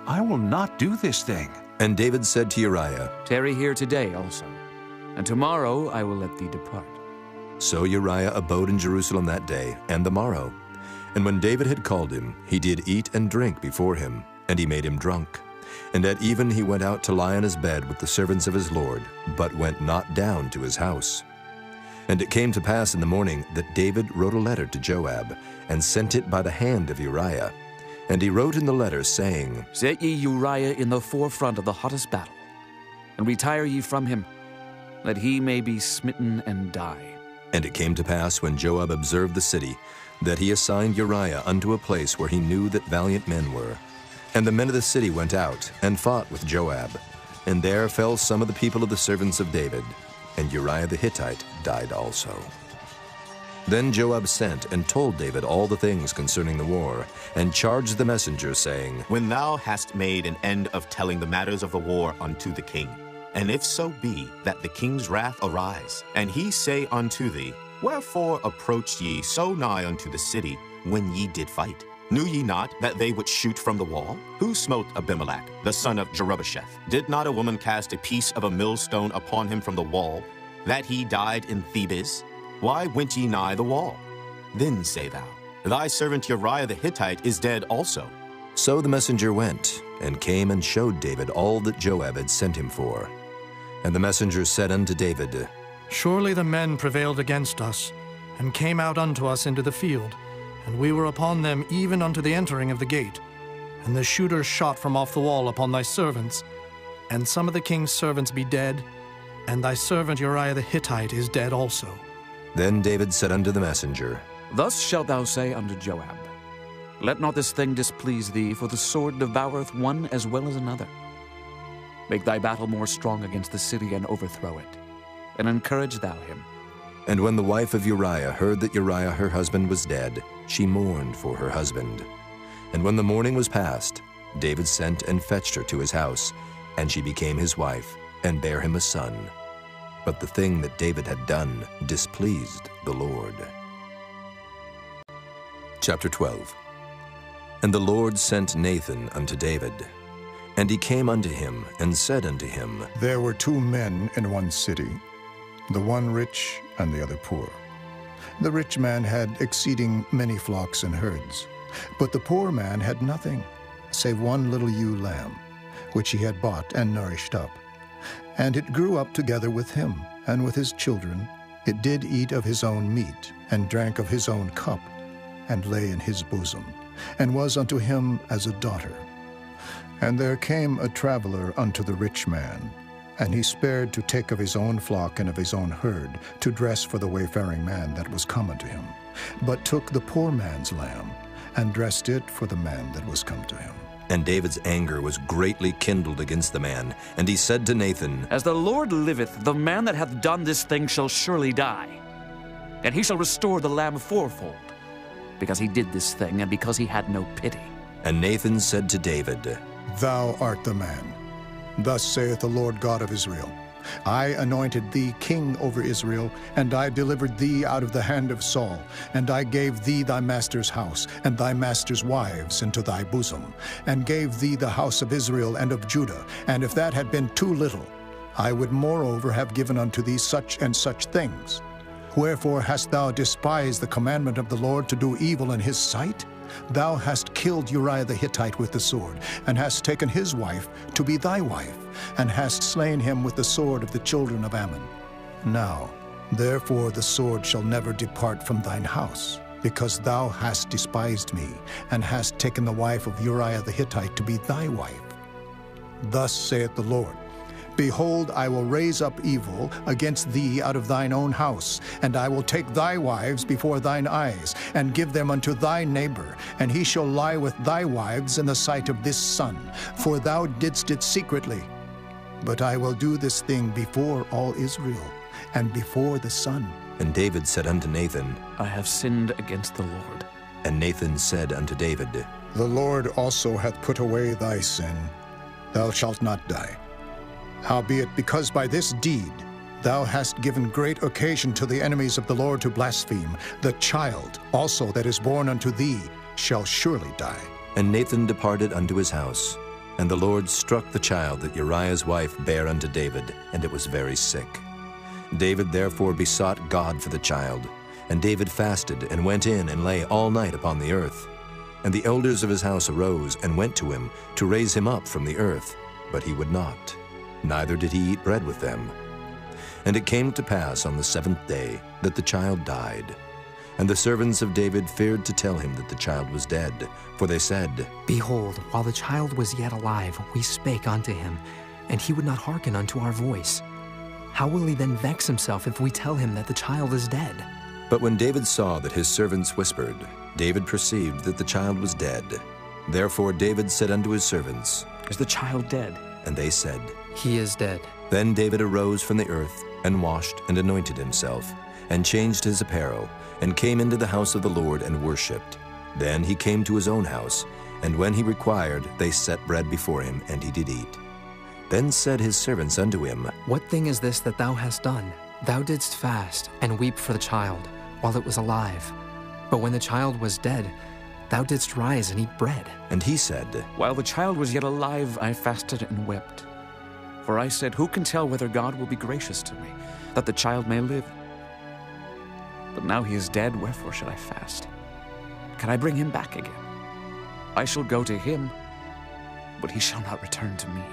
I will not do this thing. And David said to Uriah, Tarry here today also, and tomorrow I will let thee depart. So Uriah abode in Jerusalem that day and the morrow. And when David had called him, he did eat and drink before him, and he made him drunk. And at even he went out to lie on his bed with the servants of his lord, but went not down to his house. And it came to pass in the morning that David wrote a letter to Joab, and sent it by the hand of Uriah. And he wrote in the letter, saying, Set ye Uriah in the forefront of the hottest battle, and retire ye from him, that he may be smitten and die. And it came to pass, when Joab observed the city, that he assigned Uriah unto a place where he knew that valiant men were. And the men of the city went out, and fought with Joab. And there fell some of the people of the servants of David, and Uriah the Hittite died also. Then Joab sent and told David all the things concerning the war, and charged the messenger, saying, When thou hast made an end of telling the matters of the war unto the king, and if so be that the king's wrath arise, and he say unto thee, Wherefore approached ye so nigh unto the city when ye did fight? Knew ye not that they would shoot from the wall? Who smote Abimelech, the son of Jerubbesheth? Did not a woman cast a piece of a millstone upon him from the wall, that he died in Thebes? Why went ye nigh the wall? Then say thou, Thy servant Uriah the Hittite is dead also. So the messenger went, and came and showed David all that Joab had sent him for. And the messenger said unto David, Surely the men prevailed against us, and came out unto us into the field, and we were upon them even unto the entering of the gate. And the shooters shot from off the wall upon thy servants, and some of the king's servants be dead, and thy servant Uriah the Hittite is dead also. Then David said unto the messenger, Thus shalt thou say unto Joab, Let not this thing displease thee, for the sword devoureth one as well as another. Make thy battle more strong against the city, and overthrow it, and encourage thou him. And when the wife of Uriah heard that Uriah her husband was dead, she mourned for her husband. And when the mourning was past, David sent and fetched her to his house, and she became his wife, and bare him a son. But the thing that David had done displeased the Lord. Chapter 12. And the Lord sent Nathan unto David. And he came unto him, and said unto him, There were 2 men in one city, the one rich and the other poor. The rich man had exceeding many flocks and herds, but the poor man had nothing, save one little ewe lamb, which he had bought and nourished up. And it grew up together with him, and with his children. It did eat of his own meat, and drank of his own cup, and lay in his bosom, and was unto him as a daughter. And there came a traveler unto the rich man, and he spared to take of his own flock and of his own herd, to dress for the wayfaring man that was come unto him, but took the poor man's lamb, and dressed it for the man that was come to him. And David's anger was greatly kindled against the man, and he said to Nathan, As the Lord liveth, the man that hath done this thing shall surely die, and he shall restore the lamb fourfold, because he did this thing, and because he had no pity. And Nathan said to David, Thou art the man. Thus saith the Lord God of Israel, I anointed thee king over Israel, and I delivered thee out of the hand of Saul, and I gave thee thy master's house, and thy master's wives into thy bosom, and gave thee the house of Israel and of Judah. And if that had been too little, I would moreover have given unto thee such and such things. Wherefore hast thou despised the commandment of the Lord to do evil in his sight? Thou hast killed Uriah the Hittite with the sword, and hast taken his wife to be thy wife, and hast slain him with the sword of the children of Ammon. Now, therefore the sword shall never depart from thine house, because thou hast despised me, and hast taken the wife of Uriah the Hittite to be thy wife. Thus saith the Lord, Behold, I will raise up evil against thee out of thine own house, and I will take thy wives before thine eyes, and give them unto thy neighbor, and he shall lie with thy wives in the sight of this sun, for thou didst it secretly. But I will do this thing before all Israel, and before the sun. And David said unto Nathan, I have sinned against the Lord. And Nathan said unto David, The Lord also hath put away thy sin. Thou shalt not die. Howbeit, because by this deed thou hast given great occasion to the enemies of the Lord to blaspheme, the child also that is born unto thee shall surely die. And Nathan departed unto his house. And the Lord struck the child that Uriah's wife bare unto David, and it was very sick. David therefore besought God for the child. And David fasted, and went in, and lay all night upon the earth. And the elders of his house arose, and went to him, to raise him up from the earth. But he would not, neither did he eat bread with them. And it came to pass on the 7th day that the child died. And the servants of David feared to tell him that the child was dead, for they said, Behold, while the child was yet alive, we spake unto him, and he would not hearken unto our voice. How will he then vex himself if we tell him that the child is dead? But when David saw that his servants whispered, David perceived that the child was dead. Therefore David said unto his servants, Is the child dead? And they said, He is dead. Then David arose from the earth, and washed and anointed himself, and changed his apparel, and came into the house of the Lord and worshipped. Then he came to his own house, and when he required, they set bread before him, and he did eat. Then said his servants unto him, What thing is this that thou hast done? Thou didst fast, and weep for the child, while it was alive. But when the child was dead, thou didst rise and eat bread. And he said, While the child was yet alive, I fasted and wept. For I said, Who can tell whether God will be gracious to me, that the child may live? But now he is dead, wherefore should I fast? Can I bring him back again? I shall go to him, but he shall not return to me.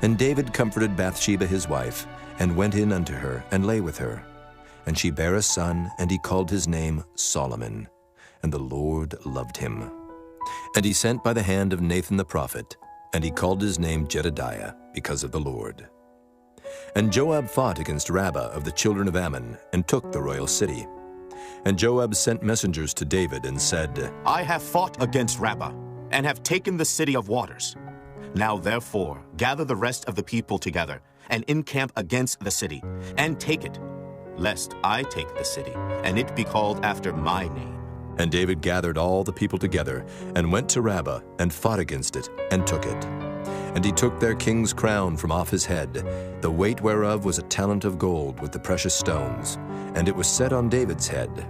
And David comforted Bathsheba his wife, and went in unto her, and lay with her. And she bare a son, and he called his name Solomon. And the Lord loved him. And he sent by the hand of Nathan the prophet, and he called his name Jedediah, because of the Lord. And Joab fought against Rabbah of the children of Ammon, and took the royal city. And Joab sent messengers to David, and said, I have fought against Rabbah, and have taken the city of waters. Now therefore gather the rest of the people together, and encamp against the city, and take it, lest I take the city, and it be called after my name. And David gathered all the people together, and went to Rabbah, and fought against it, and took it. And he took their king's crown from off his head, the weight whereof was a talent of gold with the precious stones, and it was set on David's head.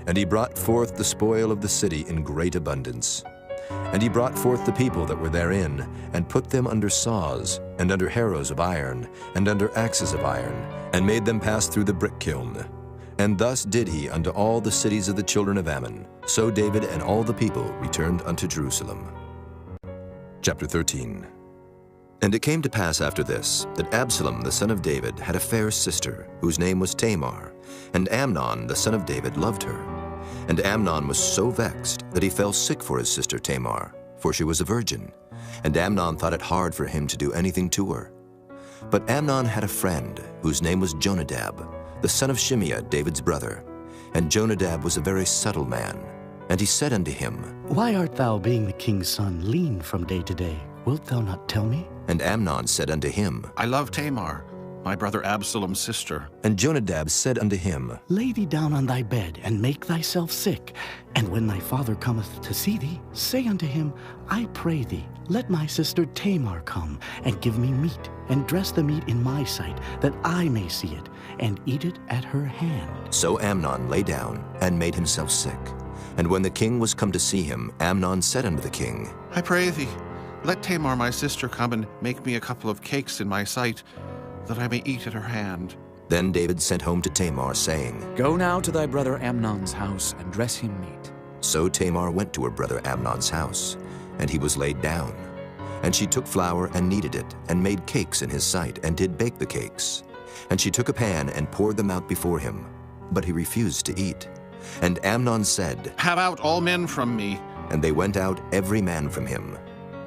And he brought forth the spoil of the city in great abundance. And he brought forth the people that were therein, and put them under saws, and under harrows of iron, and under axes of iron, and made them pass through the brick kiln. And thus did he unto all the cities of the children of Ammon. So David and all the people returned unto Jerusalem. Chapter 13. And it came to pass after this, that Absalom the son of David had a fair sister, whose name was Tamar, and Amnon the son of David loved her. And Amnon was so vexed that he fell sick for his sister Tamar, for she was a virgin. And Amnon thought it hard for him to do anything to her. But Amnon had a friend, whose name was Jonadab, the son of Shimeah, David's brother. And Jonadab was a very subtle man. And he said unto him, Why art thou, being the king's son, lean from day to day? Wilt thou not tell me? And Amnon said unto him, I love Tamar, my brother Absalom's sister. And Jonadab said unto him, Lay thee down on thy bed, and make thyself sick. And when thy father cometh to see thee, say unto him, I pray thee, let my sister Tamar come, and give me meat, and dress the meat in my sight, that I may see it, and eat it at her hand. So Amnon lay down, and made himself sick. And when the king was come to see him, Amnon said unto the king, I pray thee, let Tamar my sister come and make me a couple of cakes in my sight, that I may eat at her hand. Then David sent home to Tamar, saying, Go now to thy brother Amnon's house, and dress him meat. So Tamar went to her brother Amnon's house, and he was laid down. And she took flour and kneaded it, and made cakes in his sight, and did bake the cakes. And she took a pan and poured them out before him, but he refused to eat. And Amnon said, Have out all men from me. And they went out every man from him.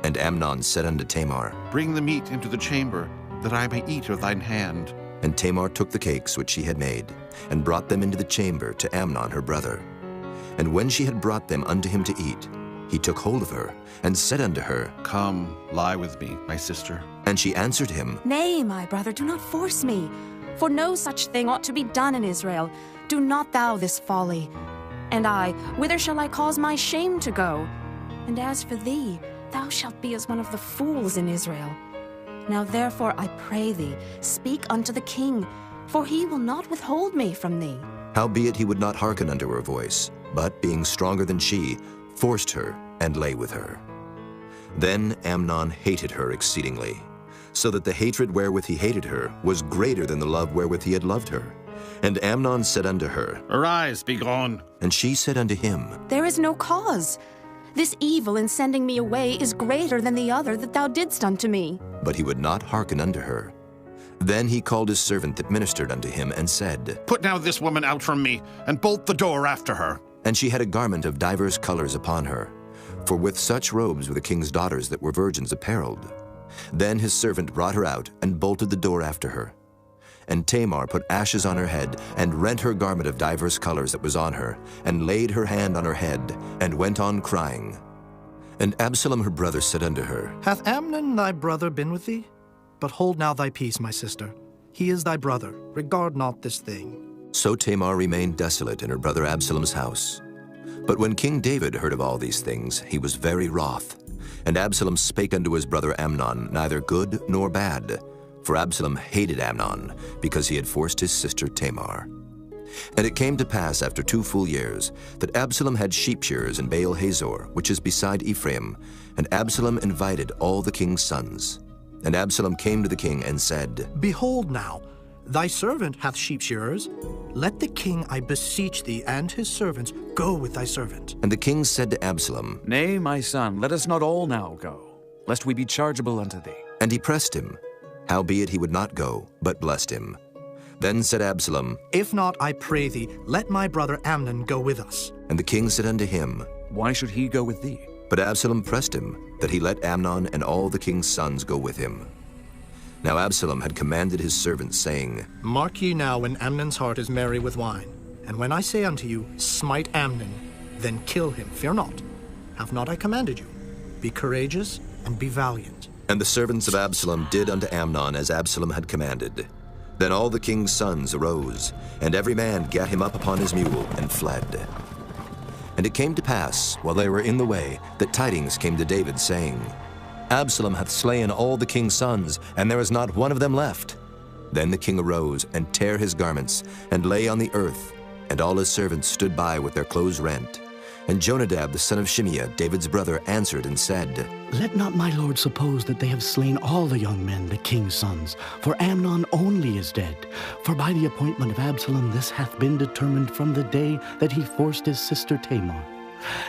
And Amnon said unto Tamar, Bring the meat into the chamber, that I may eat of thine hand. And Tamar took the cakes which she had made, and brought them into the chamber to Amnon her brother. And when she had brought them unto him to eat, he took hold of her, and said unto her, Come, lie with me, my sister. And she answered him, Nay, my brother, do not force me, for no such thing ought to be done in Israel. Do not thou this folly. And I, whither shall I cause my shame to go? And as for thee, thou shalt be as one of the fools in Israel. Now therefore I pray thee, speak unto the king, for he will not withhold me from thee. Howbeit he would not hearken unto her voice, but, being stronger than she, forced her, and lay with her. Then Amnon hated her exceedingly, so that the hatred wherewith he hated her was greater than the love wherewith he had loved her. And Amnon said unto her, Arise, be gone. And she said unto him, There is no cause. This evil in sending me away is greater than the other that thou didst unto me. But he would not hearken unto her. Then he called his servant that ministered unto him, and said, Put now this woman out from me, and bolt the door after her. And she had a garment of divers colors upon her, for with such robes were the king's daughters that were virgins apparelled. Then his servant brought her out, and bolted the door after her. And Tamar put ashes on her head, and rent her garment of divers colors that was on her, and laid her hand on her head, and went on crying. And Absalom her brother said unto her, Hath Amnon thy brother been with thee? But hold now thy peace, my sister. He is thy brother. Regard not this thing. So Tamar remained desolate in her brother Absalom's house. But when King David heard of all these things, he was very wroth. And Absalom spake unto his brother Amnon neither good nor bad. For Absalom hated Amnon, because he had forced his sister Tamar. And it came to pass after 2 full years, that Absalom had sheep shearers in Baal Hazor, which is beside Ephraim, and Absalom invited all the king's sons. And Absalom came to the king and said, Behold now, thy servant hath sheep shearers. Let the king, I beseech thee, and his servants go with thy servant. And the king said to Absalom, Nay, my son, let us not all now go, lest we be chargeable unto thee. And he pressed him. Howbeit he would not go, but blessed him. Then said Absalom, If not, I pray thee, let my brother Amnon go with us. And the king said unto him, Why should he go with thee? But Absalom pressed him, that he let Amnon and all the king's sons go with him. Now Absalom had commanded his servants, saying, Mark ye now when Amnon's heart is merry with wine. And when I say unto you, Smite Amnon, then kill him, fear not. Have not I commanded you? Be courageous and be valiant. And the servants of Absalom did unto Amnon as Absalom had commanded. Then all the king's sons arose, and every man gat him up upon his mule, and fled. And it came to pass, while they were in the way, that tidings came to David, saying, Absalom hath slain all the king's sons, and there is not one of them left. Then the king arose, and tare his garments, and lay on the earth, and all his servants stood by with their clothes rent. And Jonadab the son of Shimeah, David's brother, answered and said, Let not my lord suppose that they have slain all the young men, the king's sons, for Amnon only is dead. For by the appointment of Absalom this hath been determined from the day that he forced his sister Tamar.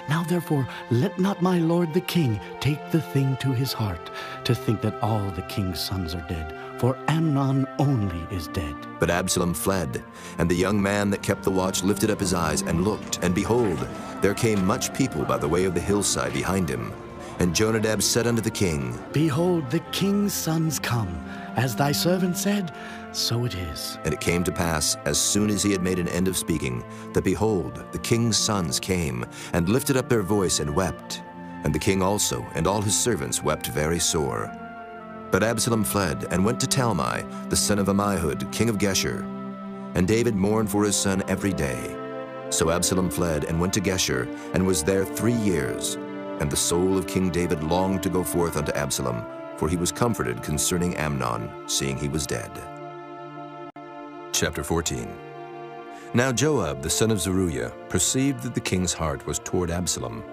Now therefore let not my lord the king take the thing to his heart, to think that all the king's sons are dead, for Amnon only is dead. But Absalom fled, and the young man that kept the watch lifted up his eyes and looked, and behold, there came much people by the way of the hillside behind him. And Jonadab said unto the king, Behold, the king's sons come. As thy servant said, so it is. And it came to pass, as soon as he had made an end of speaking, that behold, the king's sons came, and lifted up their voice and wept. And the king also, and all his servants, wept very sore. But Absalom fled and went to Talmai, the son of Ammihud, king of Geshur. And David mourned for his son every day. So Absalom fled and went to Geshur, and was there 3 years. And the soul of King David longed to go forth unto Absalom, for he was comforted concerning Amnon, seeing he was dead. Chapter 14. Now Joab, the son of Zeruiah, perceived that the king's heart was toward Absalom.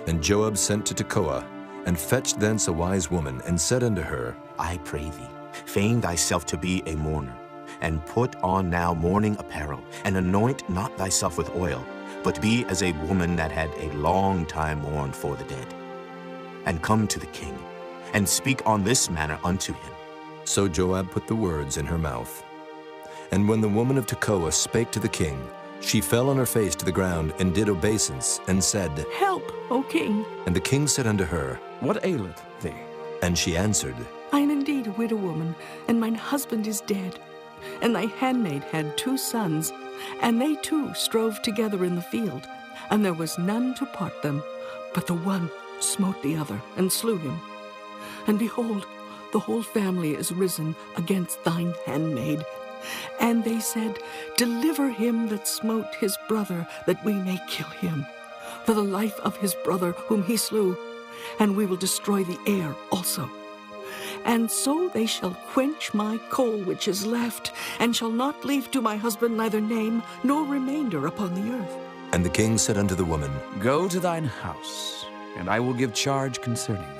And Joab sent to Tekoa, and fetched thence a wise woman, and said unto her, I pray thee, feign thyself to be a mourner, and put on now mourning apparel, and anoint not thyself with oil, but be as a woman that had a long time mourned for the dead. And come to the king, and speak on this manner unto him. So Joab put the words in her mouth. And when the woman of Tekoa spake to the king, she fell on her face to the ground, and did obeisance, and said, Help, O king. And the king said unto her, What aileth thee? And she answered, I am indeed a widow woman, and mine husband is dead. And thy handmaid had 2 sons, and they too strove together in the field, and there was none to part them, but the one smote the other, and slew him. And behold, the whole family is risen against thine handmaid. And they said, Deliver him that smote his brother, that we may kill him, for the life of his brother whom he slew, and we will destroy the heir also. And so they shall quench my coal which is left, and shall not leave to my husband neither name nor remainder upon the earth. And the king said unto the woman, Go to thine house, and I will give charge concerning thee.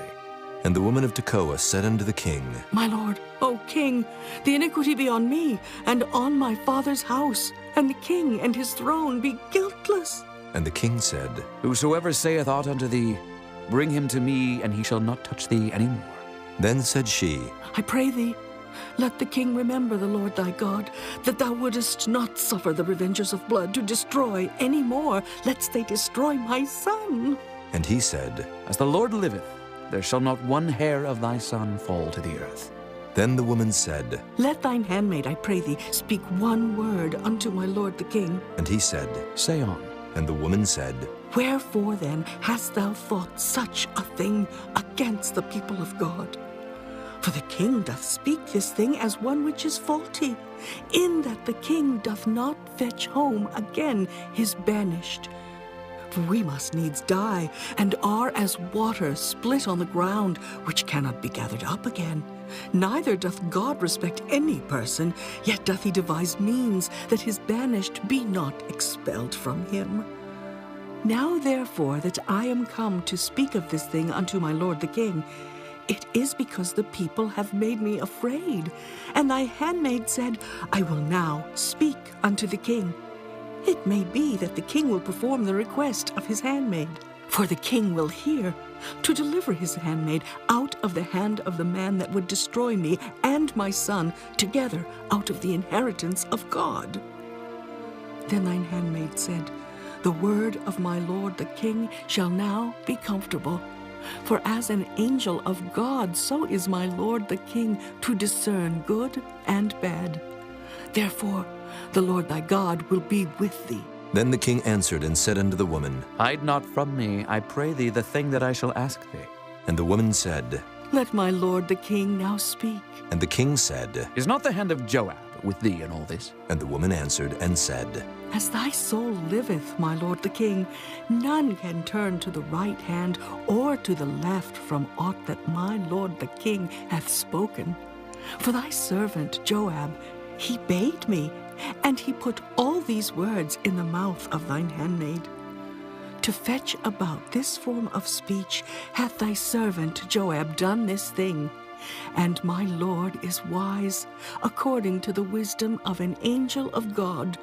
And the woman of Tekoa said unto the king, My lord, O king, the iniquity be on me, and on my father's house, and the king and his throne be guiltless. And the king said, Whosoever saith aught unto thee, bring him to me, and he shall not touch thee any more. Then said she, I pray thee, let the king remember the Lord thy God, that thou wouldest not suffer the revengers of blood to destroy any more, lest they destroy my son. And he said, As the Lord liveth, there shall not one hair of thy son fall to the earth. Then the woman said, Let thine handmaid, I pray thee, speak one word unto my lord the king. And he said, Say on. And the woman said, Wherefore then hast thou thought such a thing against the people of God? For the king doth speak this thing as one which is faulty, in that the king doth not fetch home again his banished. For we must needs die, and are as water split on the ground, which cannot be gathered up again. Neither doth God respect any person, yet doth he devise means that his banished be not expelled from him. Now therefore that I am come to speak of this thing unto my lord the king, it is because the people have made me afraid. And thy handmaid said, I will now speak unto the king. It may be that the king will perform the request of his handmaid. For the king will hear, to deliver his handmaid out of the hand of the man that would destroy me and my son together out of the inheritance of God. Then thine handmaid said, The word of my lord the king shall now be comfortable. For as an angel of God, so is my lord the king to discern good and bad. Therefore, the Lord thy God will be with thee. Then the king answered and said unto the woman, Hide not from me, I pray thee, the thing that I shall ask thee. And the woman said, Let my lord the king now speak. And the king said, Is not the hand of Joab with thee in all this? And the woman answered and said, As thy soul liveth, my lord the king, none can turn to the right hand or to the left from aught that my lord the king hath spoken. For thy servant Joab, he bade me, and he put all these words in the mouth of thine handmaid. To fetch about this form of speech hath thy servant Joab done this thing, and my lord is wise, according to the wisdom of an angel of God,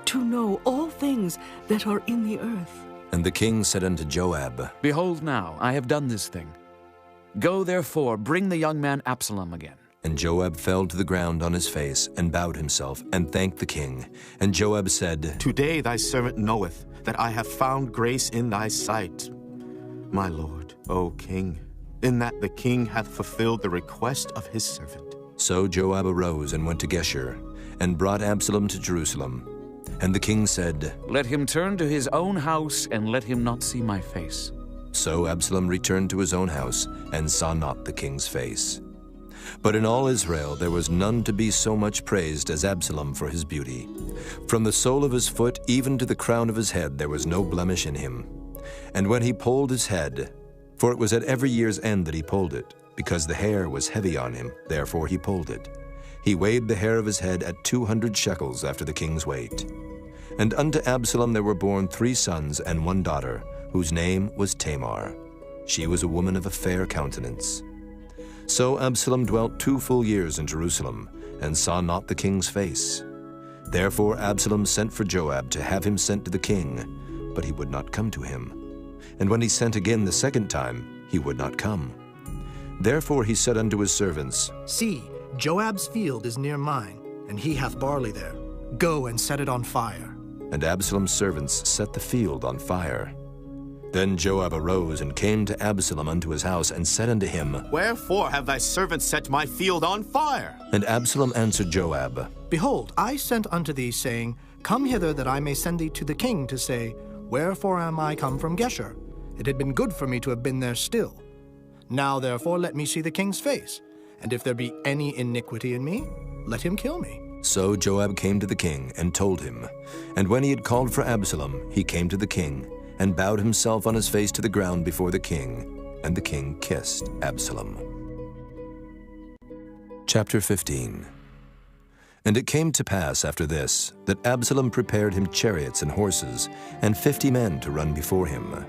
to know all things that are in the earth. And the king said unto Joab, Behold now, I have done this thing. Go therefore, bring the young man Absalom again. And Joab fell to the ground on his face, and bowed himself, and thanked the king. And Joab said, Today thy servant knoweth that I have found grace in thy sight, my lord, O king, in that the king hath fulfilled the request of his servant. So Joab arose and went to Geshur, and brought Absalom to Jerusalem. And the king said, Let him turn to his own house, and let him not see my face. So Absalom returned to his own house, and saw not the king's face. But in all Israel there was none to be so much praised as Absalom for his beauty. From the sole of his foot even to the crown of his head there was no blemish in him. And when he polled his head, for it was at every year's end that he polled it, because the hair was heavy on him, therefore he polled it. He weighed the hair of his head at 200 shekels after the king's weight. And unto Absalom there were born 3 sons and 1 daughter, whose name was Tamar. She was a woman of a fair countenance. So Absalom dwelt 2 full years in Jerusalem, and saw not the king's face. Therefore Absalom sent for Joab to have him sent to the king, but he would not come to him. And when he sent again the 2nd time, he would not come. Therefore he said unto his servants, See, Joab's field is near mine, and he hath barley there. Go and set it on fire. And Absalom's servants set the field on fire. Then Joab arose and came to Absalom unto his house, and said unto him, Wherefore have thy servants set my field on fire? And Absalom answered Joab, Behold, I sent unto thee, saying, Come hither, that I may send thee to the king, to say, Wherefore am I come from Geshur? It had been good for me to have been there still. Now therefore let me see the king's face, and if there be any iniquity in me, let him kill me. So Joab came to the king, and told him. And when he had called for Absalom, he came to the king, and bowed himself on his face to the ground before the king, and the king kissed Absalom. Chapter 15. And it came to pass after this, that Absalom prepared him chariots and horses, and 50 men to run before him.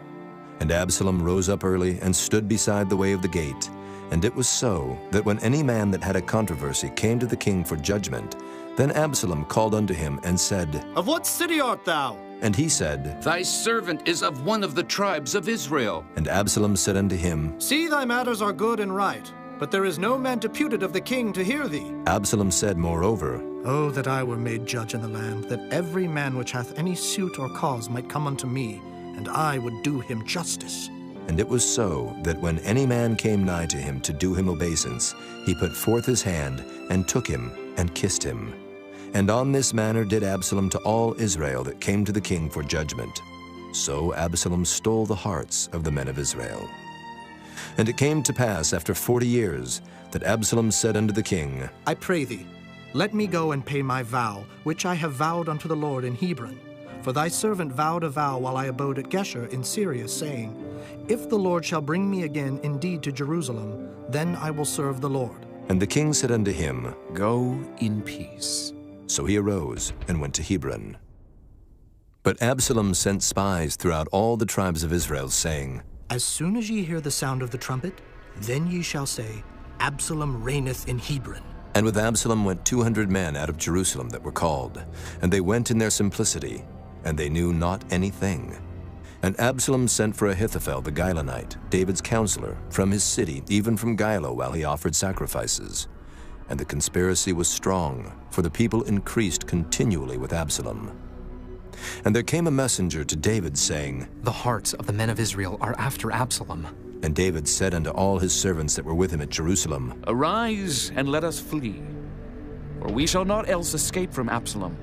And Absalom rose up early, and stood beside the way of the gate. And it was so, that when any man that had a controversy came to the king for judgment, then Absalom called unto him, and said, Of what city art thou? And he said, Thy servant is of one of the tribes of Israel. And Absalom said unto him, See, thy matters are good and right, but there is no man deputed of the king to hear thee. Absalom said moreover, Oh, that I were made judge in the land, that every man which hath any suit or cause might come unto me, and I would do him justice. And it was so, that when any man came nigh to him to do him obeisance, he put forth his hand, and took him, and kissed him. And on this manner did Absalom to all Israel that came to the king for judgment. So Absalom stole the hearts of the men of Israel. And it came to pass after 40 years, that Absalom said unto the king, I pray thee, let me go and pay my vow, which I have vowed unto the Lord in Hebron. For thy servant vowed a vow while I abode at Geshur in Syria, saying, If the Lord shall bring me again indeed to Jerusalem, then I will serve the Lord. And the king said unto him, Go in peace. So he arose and went to Hebron. But Absalom sent spies throughout all the tribes of Israel, saying, As soon as ye hear the sound of the trumpet, then ye shall say, Absalom reigneth in Hebron. And with Absalom went 200 men out of Jerusalem that were called, and they went in their simplicity, and they knew not anything. And Absalom sent for Ahithophel the Gilonite, David's counselor, from his city, even from Gilo, while he offered sacrifices. And the conspiracy was strong, for the people increased continually with Absalom. And there came a messenger to David, saying, The hearts of the men of Israel are after Absalom. And David said unto all his servants that were with him at Jerusalem, Arise, and let us flee, for we shall not else escape from Absalom.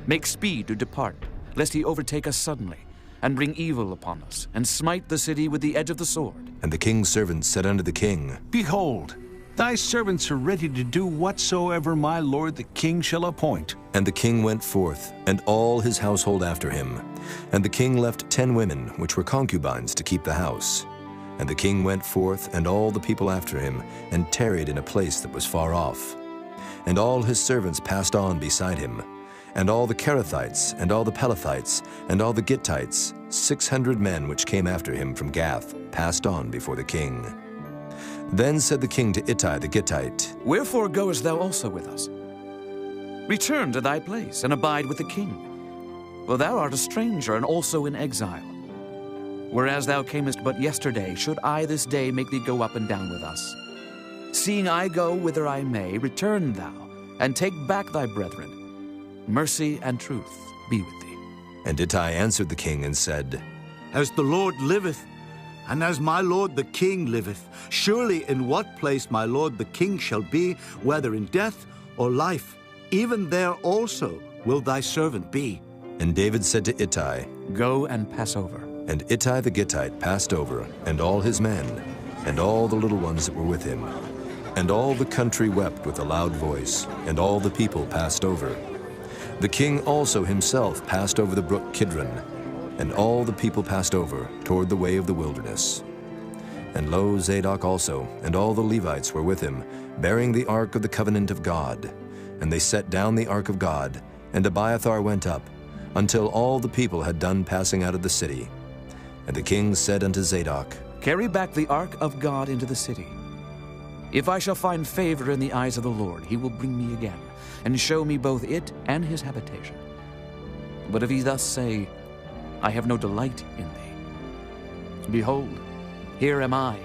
Make speed to depart, lest he overtake us suddenly, and bring evil upon us, and smite the city with the edge of the sword. And the king's servants said unto the king, Behold, thy servants are ready to do whatsoever my lord the king shall appoint. And the king went forth, and all his household after him. And the king left 10 women, which were concubines, to keep the house. And the king went forth, and all the people after him, and tarried in a place that was far off. And all his servants passed on beside him. And all the Kerethites, and all the Pelethites, and all the Gittites, 600 men which came after him from Gath, passed on before the king. Then said the king to Ittai the Gittite, Wherefore goest thou also with us? Return to thy place, and abide with the king. For thou art a stranger, and also in exile. Whereas thou camest but yesterday, should I this day make thee go up and down with us? Seeing I go whither I may, return thou, and take back thy brethren. Mercy and truth be with thee. And Ittai answered the king and said, As the Lord liveth, and as my lord the king liveth, surely in what place my lord the king shall be, whether in death or life, even there also will thy servant be. And David said to Ittai, Go and pass over. And Ittai the Gittite passed over, and all his men, and all the little ones that were with him. And all the country wept with a loud voice, and all the people passed over. The king also himself passed over the brook Kidron, and all the people passed over toward the way of the wilderness. And lo, Zadok also, and all the Levites were with him, bearing the ark of the covenant of God. And they set down the ark of God, and Abiathar went up, until all the people had done passing out of the city. And the king said unto Zadok, Carry back the ark of God into the city. If I shall find favor in the eyes of the Lord, he will bring me again, and show me both it and his habitation. But if he thus say, I have no delight in thee, behold, here am I.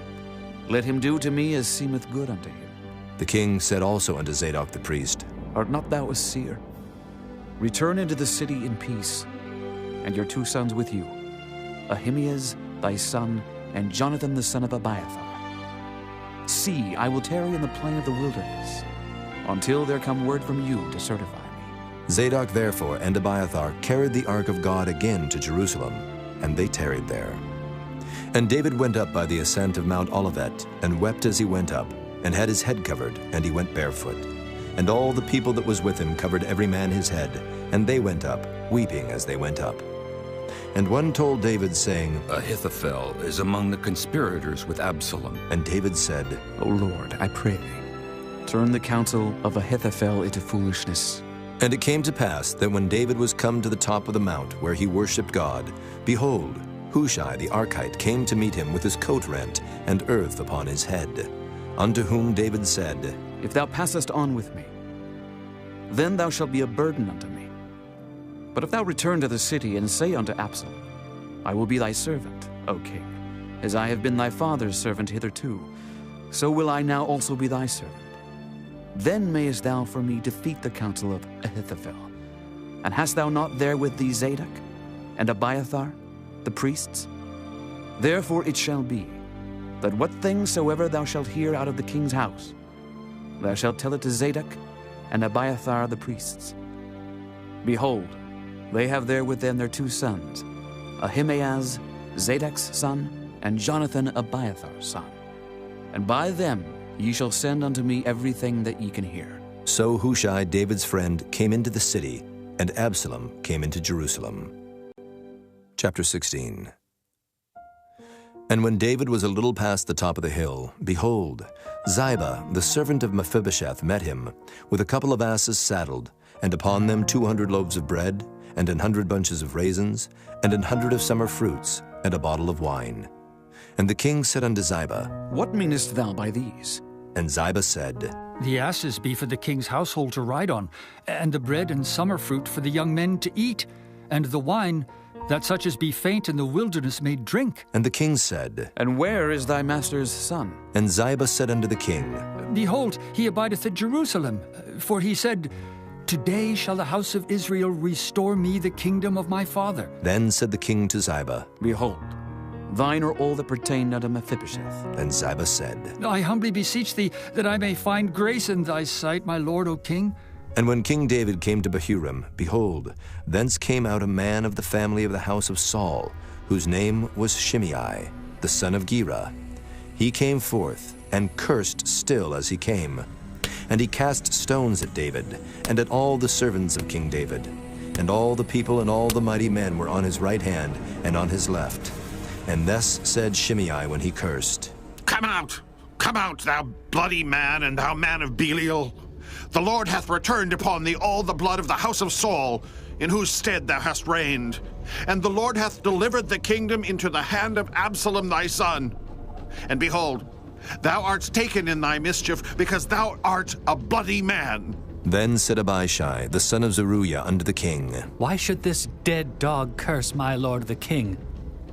Let him do to me as seemeth good unto him. The king said also unto Zadok the priest, Art not thou a seer? Return into the city in peace, and your 2 sons with you, Ahimaaz thy son, and Jonathan the son of Abiathar. See, I will tarry in the plain of the wilderness, until there come word from you to certify me. Zadok therefore and Abiathar carried the ark of God again to Jerusalem, and they tarried there. And David went up by the ascent of Mount Olivet, and wept as he went up, and had his head covered, and he went barefoot. And all the people that was with him covered every man his head, and they went up, weeping as they went up. And one told David, saying, Ahithophel is among the conspirators with Absalom. And David said, O Lord, I pray thee, turn the counsel of Ahithophel into foolishness. And it came to pass that when David was come to the top of the mount where he worshipped God, behold, Hushai the Archite came to meet him with his coat rent and earth upon his head. Unto whom David said, If thou passest on with me, then thou shalt be a burden unto me. But if thou return to the city and say unto Absalom, I will be thy servant, O king, as I have been thy father's servant hitherto, so will I now also be thy servant. Then mayest thou for me defeat the counsel of Ahithophel. And hast thou not there with thee Zadok and Abiathar, the priests? Therefore it shall be, that what things soever thou shalt hear out of the king's house, thou shalt tell it to Zadok and Abiathar the priests. Behold, they have there with them their 2 sons, Ahimaaz, Zadok's son, and Jonathan, Abiathar's son. And by them ye shall send unto me everything that ye can hear. So Hushai, David's friend, came into the city, and Absalom came into Jerusalem. Chapter 16. And when David was a little past the top of the hill, behold, Ziba, the servant of Mephibosheth, met him, with a couple of asses saddled, and upon them 200 loaves of bread, and 100 bunches of raisins, and 100 of summer fruits, and a bottle of wine. And the king said unto Ziba, What meanest thou by these? And Ziba said, The asses be for the king's household to ride on, and the bread and summer fruit for the young men to eat, and the wine, that such as be faint in the wilderness may drink. And the king said, And where is thy master's son? And Ziba said unto the king, Behold, he abideth at Jerusalem, for he said, Today shall the house of Israel restore me the kingdom of my father. Then said the king to Ziba, Behold, thine are all that pertain unto Mephibosheth. And Ziba said, I humbly beseech thee that I may find grace in thy sight, my lord, O king. And when King David came to Bahurim, behold, thence came out a man of the family of the house of Saul, whose name was Shimei, the son of Gera. He came forth, and cursed still as he came. And he cast stones at David, and at all the servants of King David. And all the people and all the mighty men were on his right hand and on his left. And thus said Shimei when he cursed, Come out, thou bloody man, and thou man of Belial. The Lord hath returned upon thee all the blood of the house of Saul, in whose stead thou hast reigned. And the Lord hath delivered the kingdom into the hand of Absalom thy son. And behold, thou art taken in thy mischief, because thou art a bloody man. Then said Abishai, the son of Zeruiah, unto the king, Why should this dead dog curse my lord the king?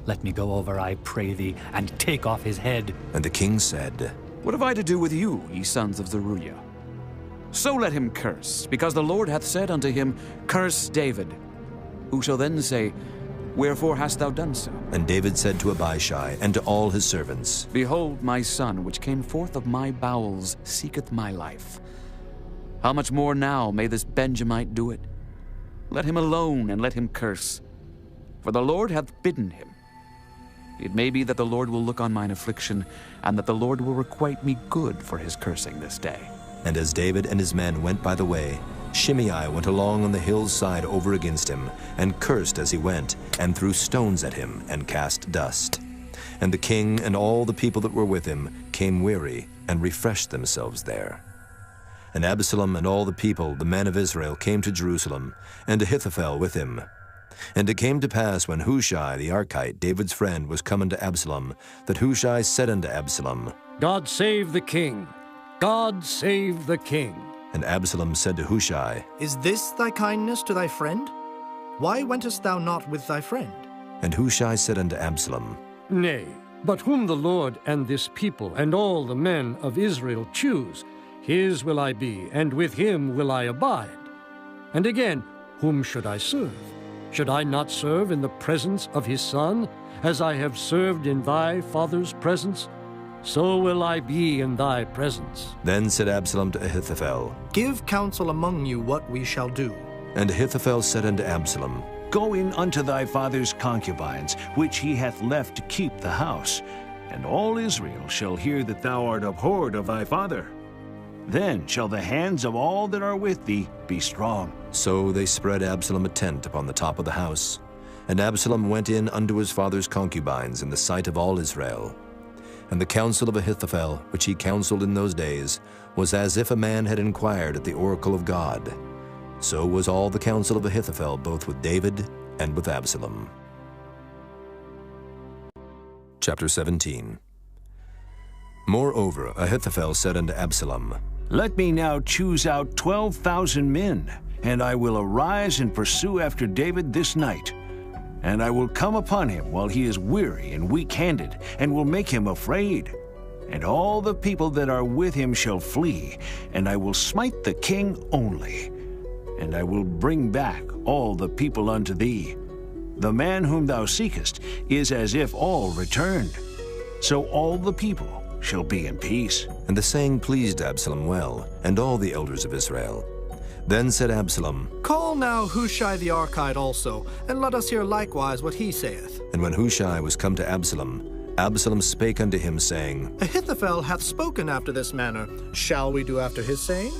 Let me go over, I pray thee, and take off his head. And the king said, What have I to do with you, ye sons of Zeruiah? So let him curse, because the Lord hath said unto him, Curse David. Who shall then say, Wherefore hast thou done so? And David said to Abishai and to all his servants, Behold, my son, which came forth of my bowels, seeketh my life. How much more now may this Benjamite do it? Let him alone, and let him curse. For the Lord hath bidden him. It may be that the Lord will look on mine affliction, and that the Lord will requite me good for his cursing this day. And as David and his men went by the way, Shimei went along on the hill's side over against him, and cursed as he went, and threw stones at him, and cast dust. And the king and all the people that were with him came weary, and refreshed themselves there. And Absalom and all the people, the men of Israel, came to Jerusalem, and Ahithophel with him. And it came to pass, when Hushai the Archite, David's friend, was come unto Absalom, that Hushai said unto Absalom, God save the king! God save the king! And Absalom said to Hushai, Is this thy kindness to thy friend? Why wentest thou not with thy friend? And Hushai said unto Absalom, Nay, but whom the Lord and this people and all the men of Israel choose, his will I be, and with him will I abide. And again, whom should I serve? Should I not serve in the presence of his son, as I have served in thy father's presence? So will I be in thy presence. Then said Absalom to Ahithophel, Give counsel among you what we shall do. And Ahithophel said unto Absalom, Go in unto thy father's concubines, which he hath left to keep the house, and all Israel shall hear that thou art abhorred of thy father. Then shall the hands of all that are with thee be strong. So they spread Absalom a tent upon the top of the house. And Absalom went in unto his father's concubines in the sight of all Israel. And the counsel of Ahithophel, which he counseled in those days, was as if a man had inquired at the oracle of God. So was all the counsel of Ahithophel, both with David and with Absalom. Chapter 17. Moreover, Ahithophel said unto Absalom, Let me now choose out 12,000 men, and I will arise and pursue after David this night. And I will come upon him while he is weary and weak-handed, and will make him afraid. And all the people that are with him shall flee, and I will smite the king only. And I will bring back all the people unto thee. The man whom thou seekest is as if all returned. So all the people shall be in peace. And the saying pleased Absalom well, and all the elders of Israel. Then said Absalom, Call now Hushai the Archite also, and let us hear likewise what he saith. And when Hushai was come to Absalom, Absalom spake unto him, saying, Ahithophel hath spoken after this manner. Shall we do after his saying?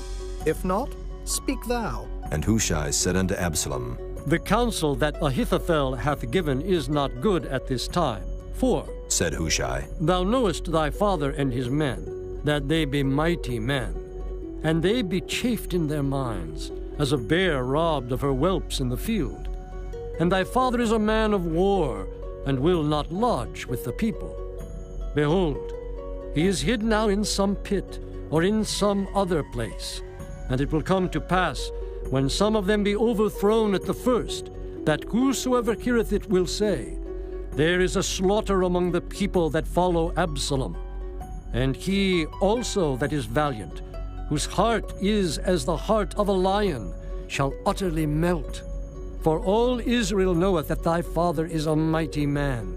If not, speak thou. And Hushai said unto Absalom, The counsel that Ahithophel hath given is not good at this time. For, said Hushai, Thou knowest thy father and his men, that they be mighty men, and they be chafed in their minds, as a bear robbed of her whelps in the field. And thy father is a man of war, and will not lodge with the people. Behold, he is hid now in some pit, or in some other place. And it will come to pass, when some of them be overthrown at the first, that whosoever heareth it will say, There is a slaughter among the people that follow Absalom. And he also that is valiant, whose heart is as the heart of a lion, shall utterly melt. For all Israel knoweth that thy father is a mighty man,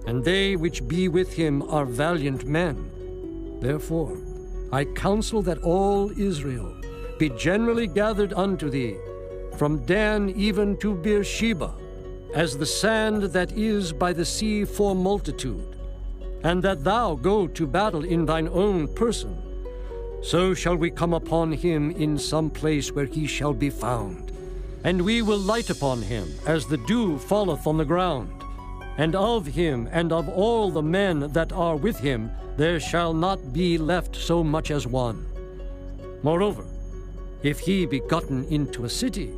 and they which be with him are valiant men. Therefore I counsel that all Israel be generally gathered unto thee, from Dan even to Beersheba, as the sand that is by the sea for multitude, and that thou go to battle in thine own person. So shall we come upon him in some place where he shall be found. And we will light upon him as the dew falleth on the ground. And of him and of all the men that are with him there shall not be left so much as one. Moreover, if he be gotten into a city,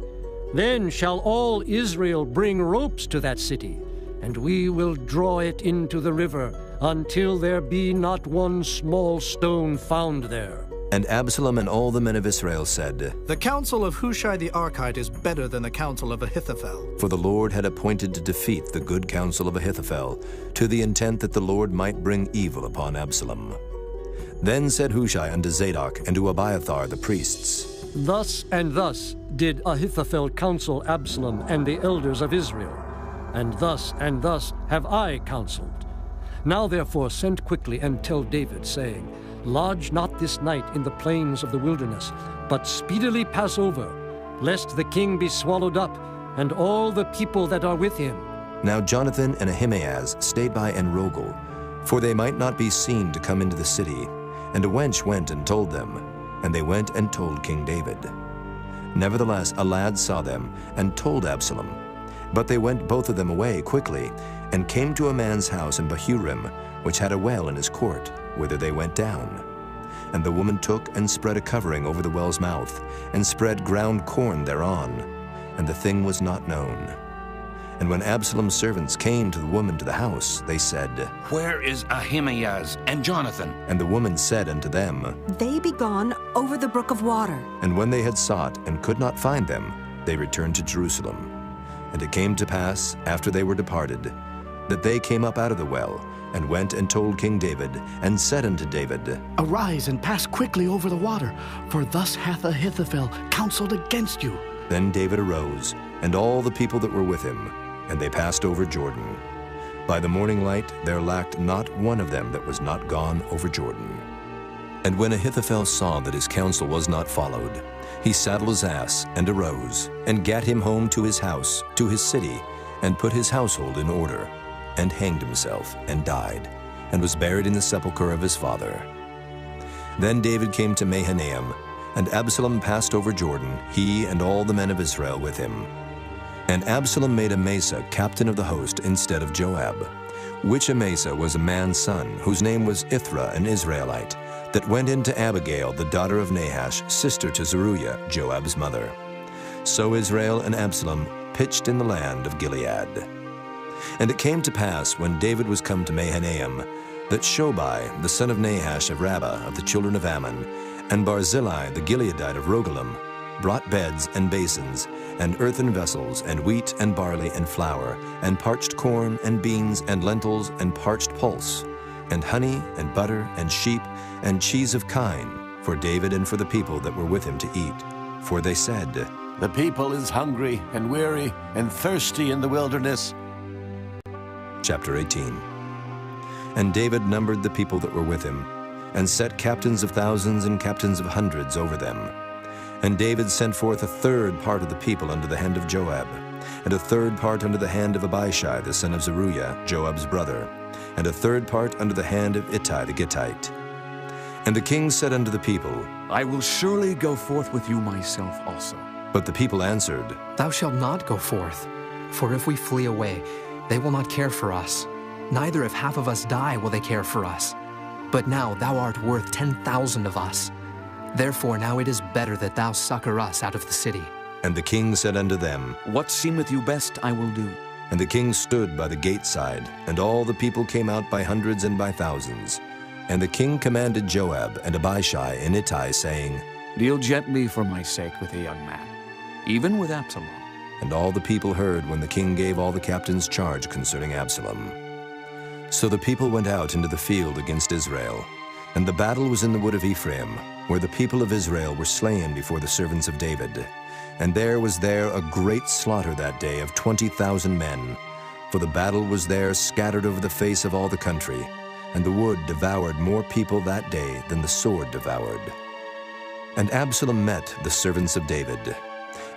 then shall all Israel bring ropes to that city, and we will draw it into the river until there be not one small stone found there. And Absalom and all the men of Israel said, The counsel of Hushai the Archite is better than the counsel of Ahithophel. For the Lord had appointed to defeat the good counsel of Ahithophel, to the intent that the Lord might bring evil upon Absalom. Then said Hushai unto Zadok and to Abiathar the priests, Thus and thus did Ahithophel counsel Absalom and the elders of Israel, and thus have I counseled. Now therefore send quickly and tell David, saying, Lodge not this night in the plains of the wilderness, but speedily pass over, lest the king be swallowed up, and all the people that are with him. Now Jonathan and Ahimaaz stayed by Enrogel, for they might not be seen to come into the city. And a wench went and told them, and they went and told King David. Nevertheless, a lad saw them and told Absalom. But they went both of them away quickly, and came to a man's house in Bahurim, which had a well in his court, whither they went down. And the woman took and spread a covering over the well's mouth, and spread ground corn thereon, and the thing was not known. And when Absalom's servants came to the woman to the house, they said, Where is Ahimaaz and Jonathan? And the woman said unto them, They be gone over the brook of water. And when they had sought and could not find them, they returned to Jerusalem. And it came to pass, after they were departed, that they came up out of the well, and went and told King David, and said unto David, Arise and pass quickly over the water, for thus hath Ahithophel counseled against you. Then David arose, and all the people that were with him, and they passed over Jordan. By the morning light there lacked not one of them that was not gone over Jordan. And when Ahithophel saw that his counsel was not followed, he saddled his ass, and arose, and gat him home to his house, to his city, and put his household in order, and hanged himself, and died, and was buried in the sepulchre of his father. Then David came to Mahanaim, and Absalom passed over Jordan, he and all the men of Israel with him. And Absalom made Amasa captain of the host instead of Joab, which Amasa was a man's son, whose name was Ithra, an Israelite, that went into Abigail, the daughter of Nahash, sister to Zeruiah, Joab's mother. So Israel and Absalom pitched in the land of Gilead. And it came to pass, when David was come to Mahanaim, that Shobai, the son of Nahash of Rabbah of the children of Ammon, and Barzillai the Gileadite of Rogelim, brought beds and basins, and earthen vessels, and wheat and barley and flour, and parched corn and beans and lentils and parched pulse, and honey and butter and sheep and cheese of kine, for David and for the people that were with him to eat. For they said, The people is hungry and weary and thirsty in the wilderness. Chapter 18. And David numbered the people that were with him, and set captains of thousands and captains of hundreds over them. And David sent forth a third part of the people under the hand of Joab, and a third part under the hand of Abishai the son of Zeruiah, Joab's brother, and a third part under the hand of Ittai the Gittite. And the king said unto the people, I will surely go forth with you myself also. But the people answered, Thou shalt not go forth, for if we flee away, they will not care for us. Neither if half of us die will they care for us. But now thou art worth 10,000 of us. Therefore now it is better that thou succor us out of the city. And the king said unto them, What seemeth you best I will do. And the king stood by the gate side, and all the people came out by hundreds and by thousands. And the king commanded Joab and Abishai and Ittai, saying, Deal gently for my sake with the young man, even with Absalom. And all the people heard when the king gave all the captains charge concerning Absalom. So the people went out into the field against Israel, and the battle was in the wood of Ephraim, where the people of Israel were slain before the servants of David. And there was a great slaughter that day of 20,000 men, for the battle was there scattered over the face of all the country, and the wood devoured more people that day than the sword devoured. And Absalom met the servants of David.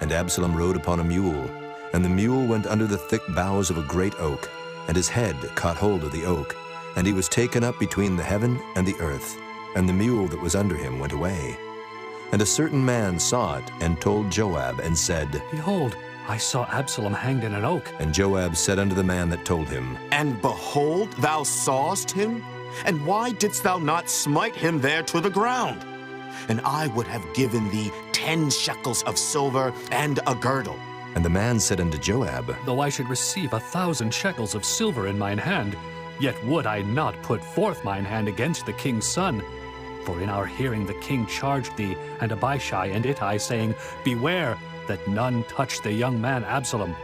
And Absalom rode upon a mule, and the mule went under the thick boughs of a great oak, and his head caught hold of the oak, and he was taken up between the heaven and the earth, and the mule that was under him went away. And a certain man saw it, and told Joab, and said, Behold, I saw Absalom hanged in an oak. And Joab said unto the man that told him, And behold, thou sawest him? And why didst thou not smite him there to the ground? And I would have given thee 10 shekels of silver and a girdle. And the man said unto Joab, Though I should receive 1,000 shekels of silver in mine hand, yet would I not put forth mine hand against the king's son. For in our hearing the king charged thee and Abishai and Ittai, saying, Beware that none touch the young man Absalom.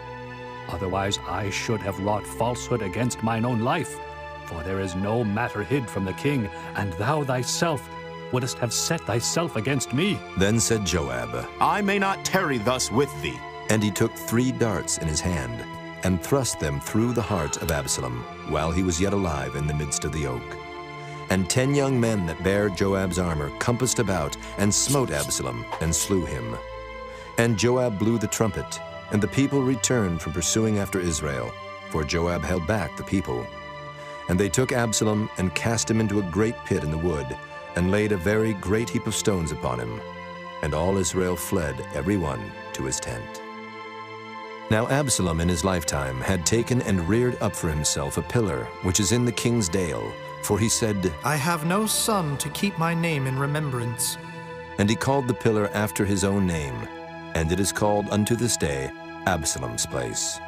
Otherwise I should have wrought falsehood against mine own life. For there is no matter hid from the king, and thou thyself wouldest have set thyself against me. Then said Joab, I may not tarry thus with thee. And he took 3 darts in his hand, and thrust them through the heart of Absalom, while he was yet alive in the midst of the oak. And 10 young men that bare Joab's armor compassed about, and smote Absalom, and slew him. And Joab blew the trumpet, and the people returned from pursuing after Israel. for Joab held back the people. And they took Absalom and cast him into a great pit in the wood, and laid a very great heap of stones upon him. And all Israel fled, every one to his tent. Now Absalom in his lifetime had taken and reared up for himself a pillar, which is in the king's dale, for he said, I have no son to keep my name in remembrance. And he called the pillar after his own name, and it is called unto this day Absalom's place.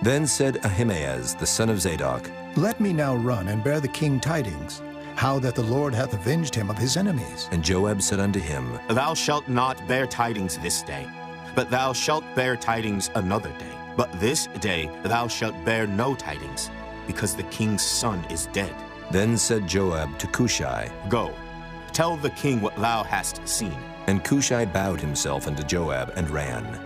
Then said Ahimaaz the son of Zadok, Let me now run and bear the king tidings, how that the Lord hath avenged him of his enemies. And Joab said unto him, Thou shalt not bear tidings this day, but thou shalt bear tidings another day. But this day thou shalt bear no tidings, because the king's son is dead. Then said Joab to Cushai, Go, tell the king what thou hast seen. And Cushai bowed himself unto Joab and ran.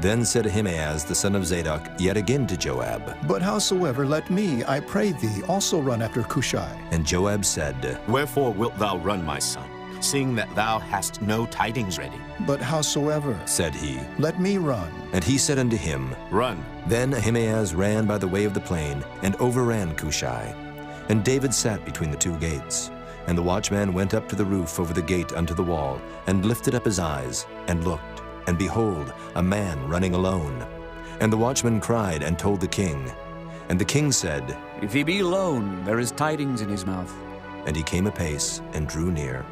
Then said Ahimaaz the son of Zadok yet again to Joab, But howsoever, let me, I pray thee, also run after Cushai. And Joab said, Wherefore wilt thou run, my son, seeing that thou hast no tidings ready? But howsoever, said he, let me run. And he said unto him, Run. Then Ahimaaz ran by the way of the plain, and overran Cushai. And David sat between the two gates. And the watchman went up to the roof over the gate unto the wall, and lifted up his eyes, and looked. And behold, a man running alone. And the watchman cried and told the king. And the king said, If he be alone, there is tidings in his mouth. And he came apace and drew near.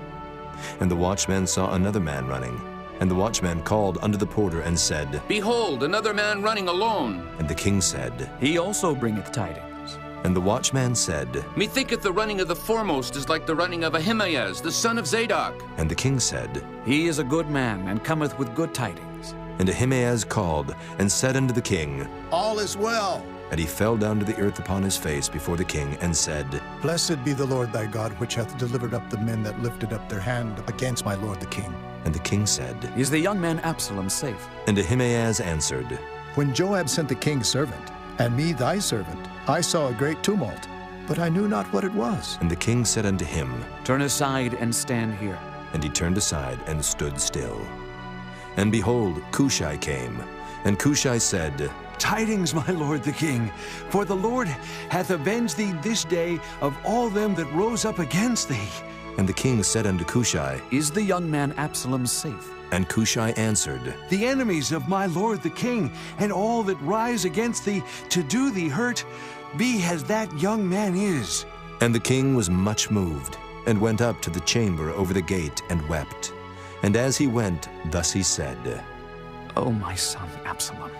And the watchman saw another man running. And the watchman called unto the porter and said, Behold, another man running alone. And the king said, He also bringeth tidings. And the watchman said, Methinketh the running of the foremost is like the running of Ahimaaz, the son of Zadok. And the king said, He is a good man, and cometh with good tidings. And Ahimaaz called, and said unto the king, All is well. And he fell down to the earth upon his face before the king, and said, Blessed be the Lord thy God, which hath delivered up the men that lifted up their hand against my lord the king. And the king said, Is the young man Absalom safe? And Ahimaaz answered, When Joab sent the king's servant, and me thy servant, I saw a great tumult, but I knew not what it was. And the king said unto him, Turn aside and stand here. And he turned aside and stood still. And behold, Cushai came. And Cushai said, Tidings, my lord the king, for the Lord hath avenged thee this day of all them that rose up against thee. And the king said unto Cushai, Is the young man Absalom safe? And Cushai answered, The enemies of my lord the king, and all that rise against thee to do thee hurt, be as that young man is. And the king was much moved, and went up to the chamber over the gate, and wept. And as he went, thus he said, O my son Absalom,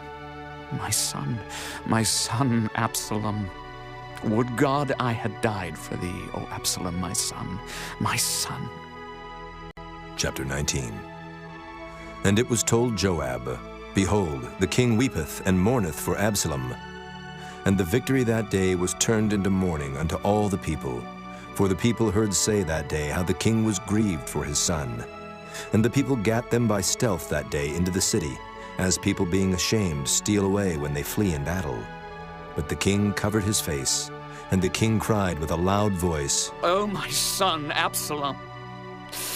my son Absalom, would God I had died for thee, O Absalom, my son, my son. Chapter 19. And it was told Joab, Behold, the king weepeth and mourneth for Absalom. And the victory that day was turned into mourning unto all the people. For the people heard say that day how the king was grieved for his son. And the people gat them by stealth that day into the city, as people being ashamed steal away when they flee in battle. But the king covered his face, and the king cried with a loud voice, O my son Absalom!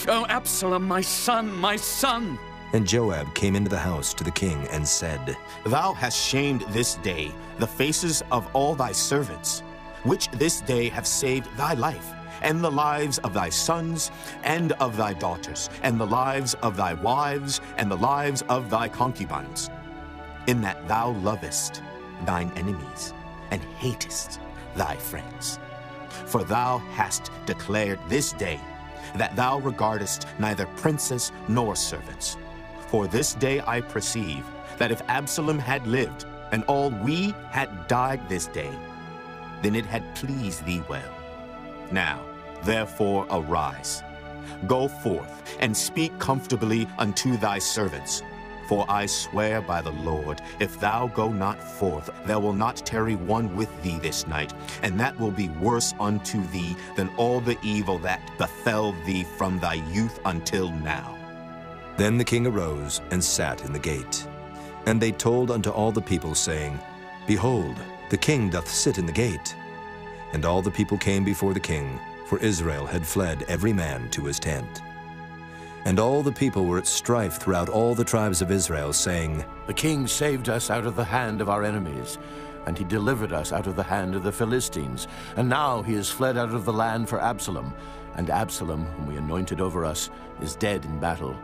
O Absalom, my son, my son! And Joab came into the house to the king and said, Thou hast shamed this day the faces of all thy servants, which this day have saved thy life, and the lives of thy sons, and of thy daughters, and the lives of thy wives, and the lives of thy concubines, in that thou lovest thine enemies, and hatest thy friends. For thou hast declared this day that thou regardest neither princes nor servants. For this day I perceive that if Absalom had lived, and all we had died this day, then it had pleased thee well. Now, therefore, arise, go forth, and speak comfortably unto thy servants. For I swear by the Lord, if thou go not forth, there will not tarry one with thee this night, and that will be worse unto thee than all the evil that befell thee from thy youth until now. Then the king arose and sat in the gate. And they told unto all the people, saying, Behold, the king doth sit in the gate. And all the people came before the king, for Israel had fled every man to his tent. And all the people were at strife throughout all the tribes of Israel, saying, The king saved us out of the hand of our enemies. and he delivered us out of the hand of the Philistines. And now he is fled out of the land for Absalom, and Absalom, whom we anointed over us, is dead in battle.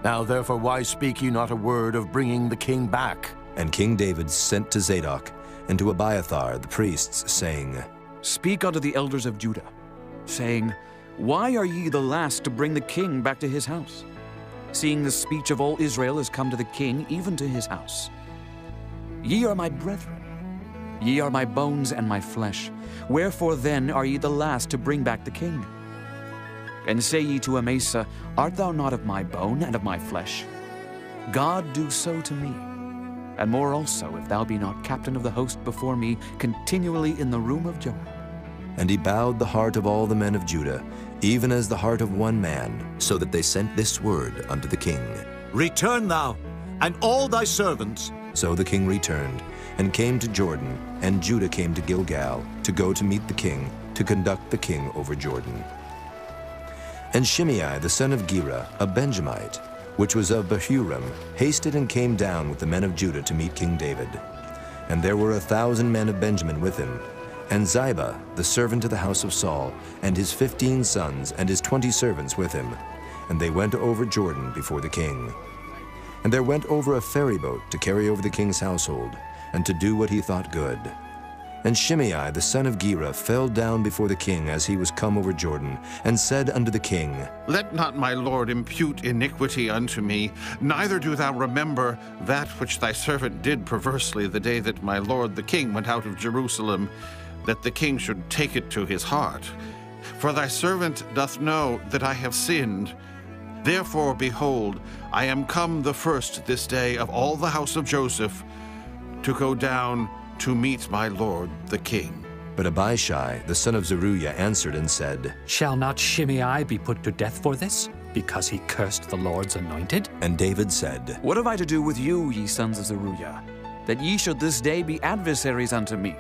Now therefore why speak ye not a word of bringing the king back? And King David sent to Zadok and to Abiathar the priests, saying, Speak unto the elders of Judah, saying, Why are ye the last to bring the king back to his house, seeing the speech of all Israel is come to the king, even to his house? Ye are my brethren, ye are my bones and my flesh. Wherefore then are ye the last to bring back the king? And say ye to Amasa, Art thou not of my bone and of my flesh? God do so to me, and more also, if thou be not captain of the host before me, continually in the room of Joab. And he bowed the heart of all the men of Judah, even as the heart of one man, so that they sent this word unto the king. Return thou, and all thy servants. So the king returned, and came to Jordan, and Judah came to Gilgal, to go to meet the king, to conduct the king over Jordan. And Shimei the son of Gera, a Benjamite, which was of Bahurim, hasted and came down with the men of Judah to meet King David. And there were 1,000 men of Benjamin with him, and Ziba, the servant of the house of Saul, and his 15 sons, and his 20 servants with him. And they went over Jordan before the king. And there went over a ferry boat to carry over the king's household, and to do what he thought good. And Shimei the son of Gera fell down before the king as he was come over Jordan, and said unto the king, Let not my lord impute iniquity unto me, neither do thou remember that which thy servant did perversely the day that my lord the king went out of Jerusalem, that the king should take it to his heart. For thy servant doth know that I have sinned. Therefore, behold, I am come the first this day of all the house of Joseph to go down to meet my lord the king. But Abishai the son of Zeruiah answered and said, Shall not Shimei be put to death for this, because he cursed the Lord's anointed? And David said, What have I to do with you, ye sons of Zeruiah, that ye should this day be adversaries unto me?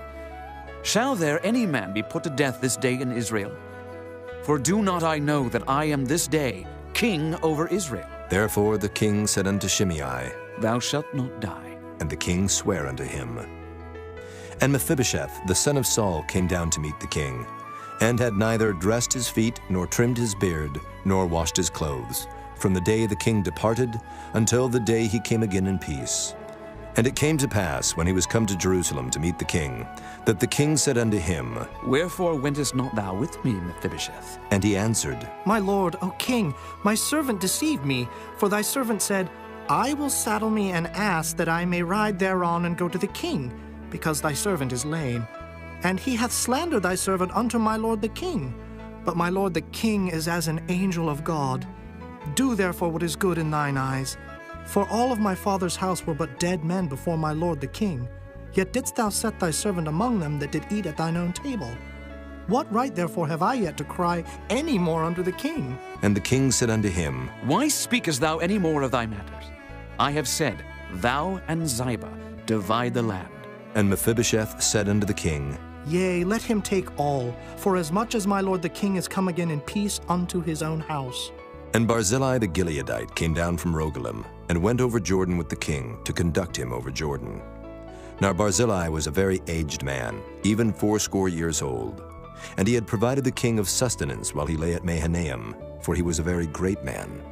Shall there any man be put to death this day in Israel? For do not I know that I am this day king over Israel? Therefore the king said unto Shimei, Thou shalt not die. And the king sware unto him. And Mephibosheth the son of Saul came down to meet the king, and had neither dressed his feet, nor trimmed his beard, nor washed his clothes, from the day the king departed until the day he came again in peace. And it came to pass, when he was come to Jerusalem to meet the king, that the king said unto him, Wherefore wentest not thou with me, Mephibosheth? And he answered, My lord, O king, my servant deceived me, for thy servant said, I will saddle me an ass that I may ride thereon and go to the king, because thy servant is lame. And he hath slandered thy servant unto my lord the king. But my lord the king is as an angel of God. Do therefore what is good in thine eyes. For all of my father's house were but dead men before my lord the king. Yet didst thou set thy servant among them that did eat at thine own table. What right therefore have I yet to cry any more unto the king? And the king said unto him, Why speakest thou any more of thy matters? I have said, Thou and Ziba divide the land. And Mephibosheth said unto the king, Yea, let him take all, for as much as my lord the king is come again in peace unto his own house. And Barzillai the Gileadite came down from Rogelim, and went over Jordan with the king, to conduct him over Jordan. Now Barzillai was a very aged man, even 80 years old. And he had provided the king of sustenance while he lay at Mahanaim, for he was a very great man.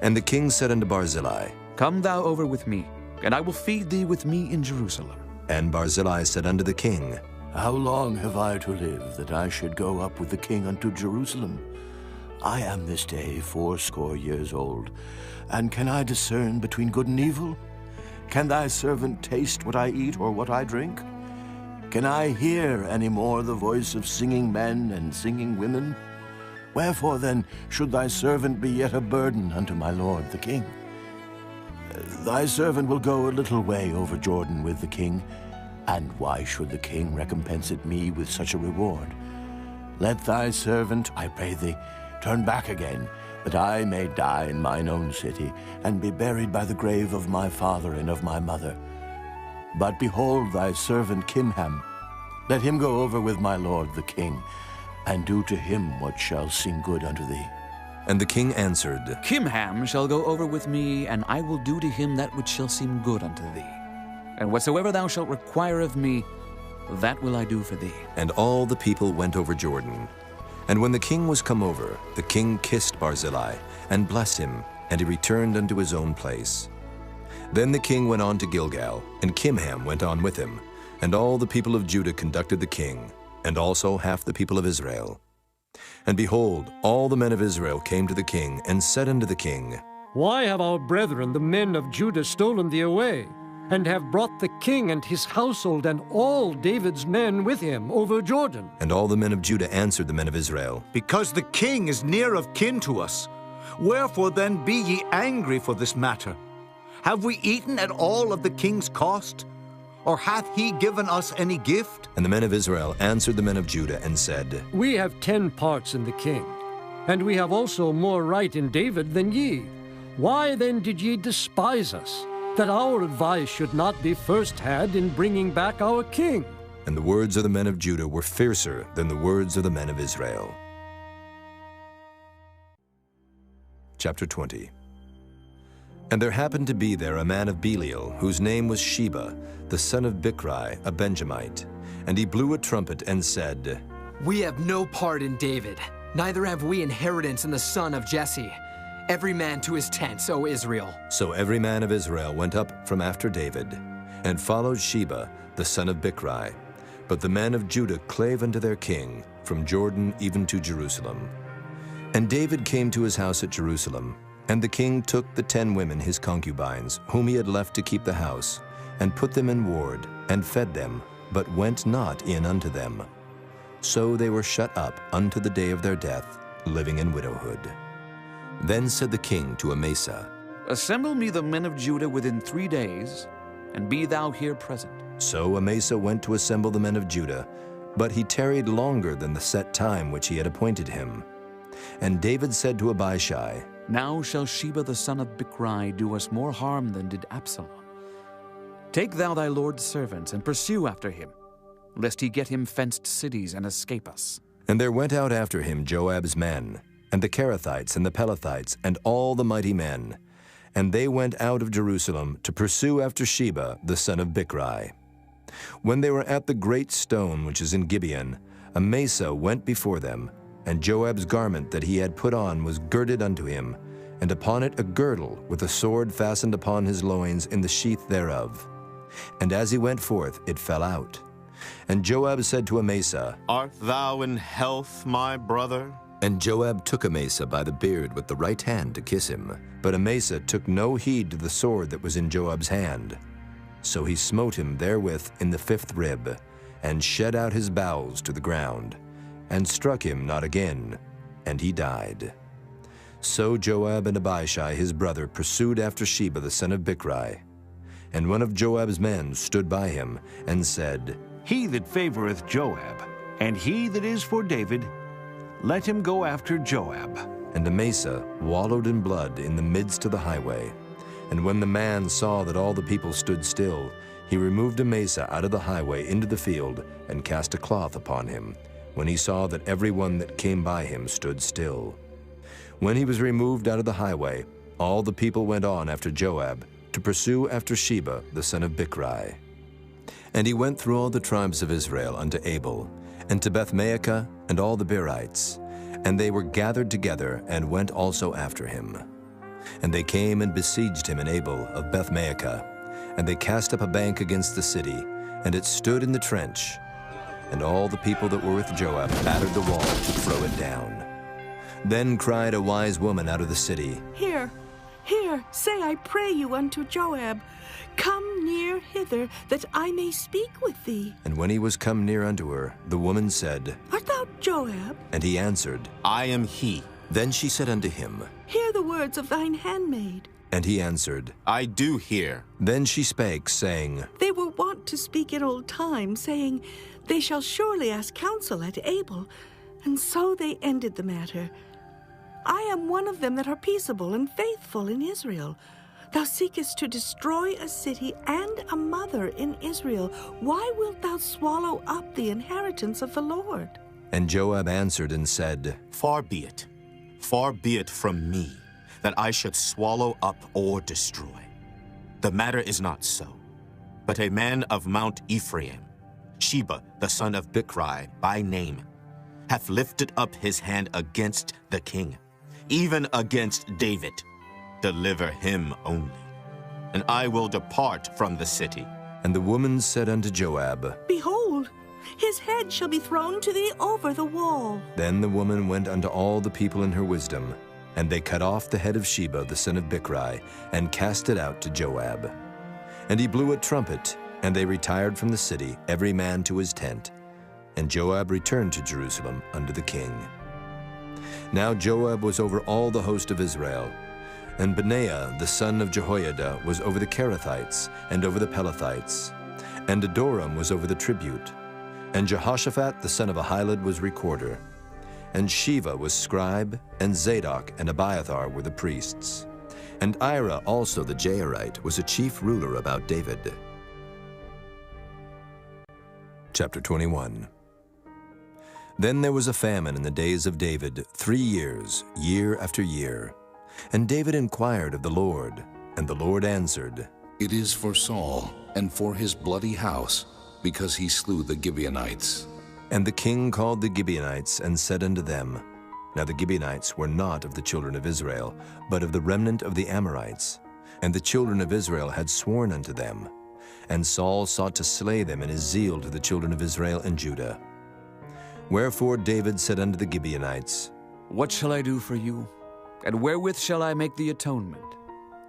And the king said unto Barzillai, Come thou over with me, and I will feed thee with me in Jerusalem. And Barzillai said unto the king, How long have I to live, that I should go up with the king unto Jerusalem? I am this day 80 years old, and can I discern between good and evil? Can thy servant taste what I eat or what I drink? Can I hear any more the voice of singing men and singing women? Wherefore then should thy servant be yet a burden unto my lord the king? Thy servant will go a little way over Jordan with the king, and why should the king recompense it me with such a reward? Let thy servant, I pray thee, turn back again, that I may die in mine own city, and be buried by the grave of my father and of my mother. But behold thy servant Kimham, let him go over with my lord the king, and do to him what shall seem good unto thee. And the king answered, Kimham shall go over with me, and I will do to him that which shall seem good unto thee. And whatsoever thou shalt require of me, that will I do for thee. And all the people went over Jordan. And when the king was come over, the king kissed Barzillai, and blessed him, and he returned unto his own place. Then the king went on to Gilgal, and Kimham went on with him, and all the people of Judah conducted the king, and also half the people of Israel. And behold, all the men of Israel came to the king, and said unto the king, Why have our brethren, the men of Judah, stolen thee away, and have brought the king and his household and all David's men with him over Jordan? And all the men of Judah answered the men of Israel, Because the king is near of kin to us. Wherefore then be ye angry for this matter? Have we eaten at all of the king's cost? Or hath he given us any gift? And the men of Israel answered the men of Judah, and said, We have 10 parts in the king, and we have also more right in David than ye. Why then did ye despise us, that our advice should not be first had in bringing back our king? And the words of the men of Judah were fiercer than the words of the men of Israel. Chapter 20. And there happened to be there a man of Belial, whose name was Sheba, the son of Bichri, a Benjamite. And he blew a trumpet and said, We have no part in David, neither have we inheritance in the son of Jesse. Every man to his tents, O Israel. So every man of Israel went up from after David, and followed Sheba, the son of Bichri. But the men of Judah clave unto their king, from Jordan even to Jerusalem. And David came to his house at Jerusalem, and the king took the 10 women his concubines, whom he had left to keep the house, and put them in ward, and fed them, but went not in unto them. So they were shut up unto the day of their death, living in widowhood. Then said the king to Amasa, Assemble me the men of Judah within 3 days, and be thou here present. So Amasa went to assemble the men of Judah, but he tarried longer than the set time which he had appointed him. And David said to Abishai, Now shall Sheba the son of Bichri do us more harm than did Absalom. Take thou thy lord's servants, and pursue after him, lest he get him fenced cities and escape us. And there went out after him Joab's men, and the Kerethites and the Pelethites, and all the mighty men. And they went out of Jerusalem to pursue after Sheba the son of Bichri. When they were at the great stone which is in Gibeon, Amasa went before them, and Joab's garment that he had put on was girded unto him, and upon it a girdle with a sword fastened upon his loins in the sheath thereof. And as he went forth, it fell out. And Joab said to Amasa, Art thou in health, my brother? And Joab took Amasa by the beard with the right hand to kiss him. But Amasa took no heed to the sword that was in Joab's hand. So he smote him therewith in the 5th rib, and shed out his bowels to the ground, and struck him not again, and he died. So Joab and Abishai his brother pursued after Sheba the son of Bichri. And one of Joab's men stood by him, and said, He that favoreth Joab, and he that is for David, let him go after Joab. And Amasa wallowed in blood in the midst of the highway. And when the man saw that all the people stood still, he removed Amasa out of the highway into the field, and cast a cloth upon him, when he saw that every one that came by him stood still. When he was removed out of the highway, all the people went on after Joab, to pursue after Sheba the son of Bichri. And he went through all the tribes of Israel unto Abel, and to Bethmaachah, and all the Berites. And they were gathered together, and went also after him. And they came and besieged him in Abel of Bethmaachah. And they cast up a bank against the city, and it stood in the trench. And all the people that were with Joab battered the wall to throw it down. Then cried a wise woman out of the city, Here, say I pray you unto Joab, Come near hither, that I may speak with thee. And when he was come near unto her, the woman said, Art thou Joab? And he answered, I am he. Then she said unto him, Hear the words of thine handmaid. And he answered, I do hear. Then she spake, saying, They were wont to speak in old time, saying, They shall surely ask counsel at Abel. And so they ended the matter. I am one of them that are peaceable and faithful in Israel. Thou seekest to destroy a city and a mother in Israel. Why wilt thou swallow up the inheritance of the Lord? And Joab answered and said, Far be it from me, that I should swallow up or destroy. The matter is not so, but a man of Mount Ephraim Sheba, the son of Bichri, by name, hath lifted up his hand against the king, even against David, deliver him only, and I will depart from the city. And the woman said unto Joab, Behold, his head shall be thrown to thee over the wall. Then the woman went unto all the people in her wisdom, and they cut off the head of Sheba the son of Bichri, and cast it out to Joab. And he blew a trumpet, and they retired from the city, every man to his tent. And Joab returned to Jerusalem unto the king. Now Joab was over all the host of Israel, and Benaiah the son of Jehoiada was over the Kerethites, and over the Pelethites, and Adoram was over the tribute, and Jehoshaphat the son of Ahilud was recorder, and Sheva was scribe, and Zadok and Abiathar were the priests, and Ira also the Jairite was a chief ruler about David. Chapter 21. Then there was a famine in the days of David 3 years, year after year. And David inquired of the Lord, and the Lord answered, It is for Saul, and for his bloody house, because he slew the Gibeonites. And the king called the Gibeonites, and said unto them, Now the Gibeonites were not of the children of Israel, but of the remnant of the Amorites. And the children of Israel had sworn unto them. And Saul sought to slay them in his zeal to the children of Israel and Judah. Wherefore David said unto the Gibeonites, What shall I do for you? And wherewith shall I make the atonement,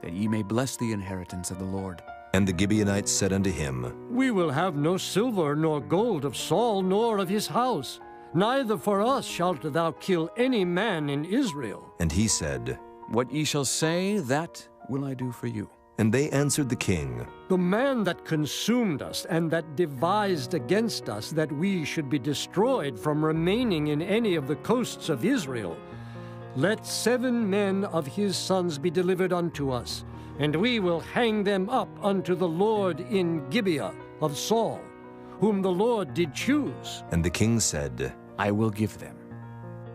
that ye may bless the inheritance of the Lord? And the Gibeonites said unto him, We will have no silver nor gold of Saul nor of his house. Neither for us shalt thou kill any man in Israel. And he said, What ye shall say, that will I do for you. And they answered the king, The man that consumed us and that devised against us that we should be destroyed from remaining in any of the coasts of Israel, let 7 men of his sons be delivered unto us, and we will hang them up unto the Lord in Gibeah of Saul, whom the Lord did choose. And the king said, I will give them.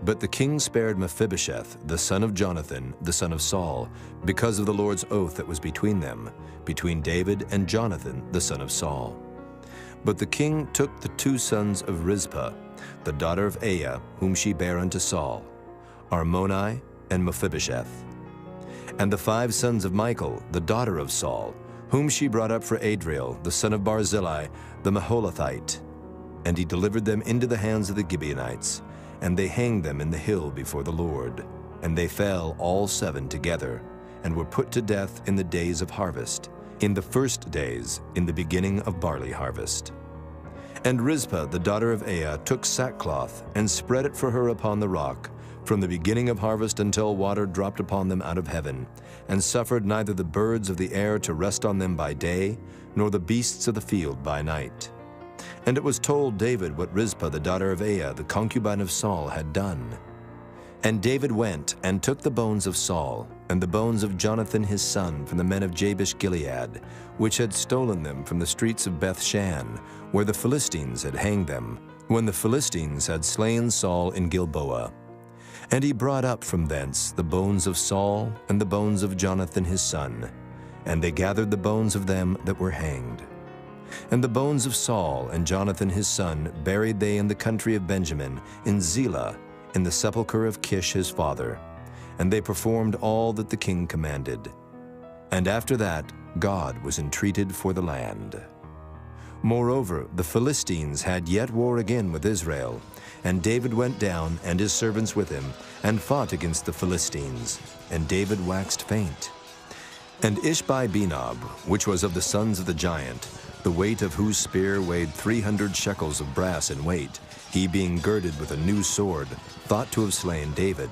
But the king spared Mephibosheth, the son of Jonathan, the son of Saul, because of the Lord's oath that was between them, between David and Jonathan, the son of Saul. But the king took the 2 sons of Rizpah, the daughter of Aiah, whom she bare unto Saul, Armoni and Mephibosheth, and the 5 sons of Michal, the daughter of Saul, whom she brought up for Adriel, the son of Barzillai, the Maholathite. And he delivered them into the hands of the Gibeonites, and they hanged them in the hill before the Lord. And they fell all 7 together, and were put to death in the days of harvest, in the first days, in the beginning of barley harvest. And Rizpah, the daughter of Aiah, took sackcloth, and spread it for her upon the rock, from the beginning of harvest until water dropped upon them out of heaven, and suffered neither the birds of the air to rest on them by day, nor the beasts of the field by night. And it was told David what Rizpah the daughter of Aiah, the concubine of Saul, had done. And David went and took the bones of Saul, and the bones of Jonathan his son from the men of Jabesh Gilead, which had stolen them from the streets of Bethshan, where the Philistines had hanged them, when the Philistines had slain Saul in Gilboa. And he brought up from thence the bones of Saul and the bones of Jonathan his son, and they gathered the bones of them that were hanged. And the bones of Saul and Jonathan his son buried they in the country of Benjamin, in Zelah, in the sepulchre of Kish his father. And they performed all that the king commanded. And after that God was entreated for the land. Moreover, the Philistines had yet war again with Israel, and David went down, and his servants with him, and fought against the Philistines, and David waxed faint. And Ishbi-Benob, which was of the sons of the giant, the weight of whose spear weighed 300 shekels of brass in weight, he being girded with a new sword, thought to have slain David.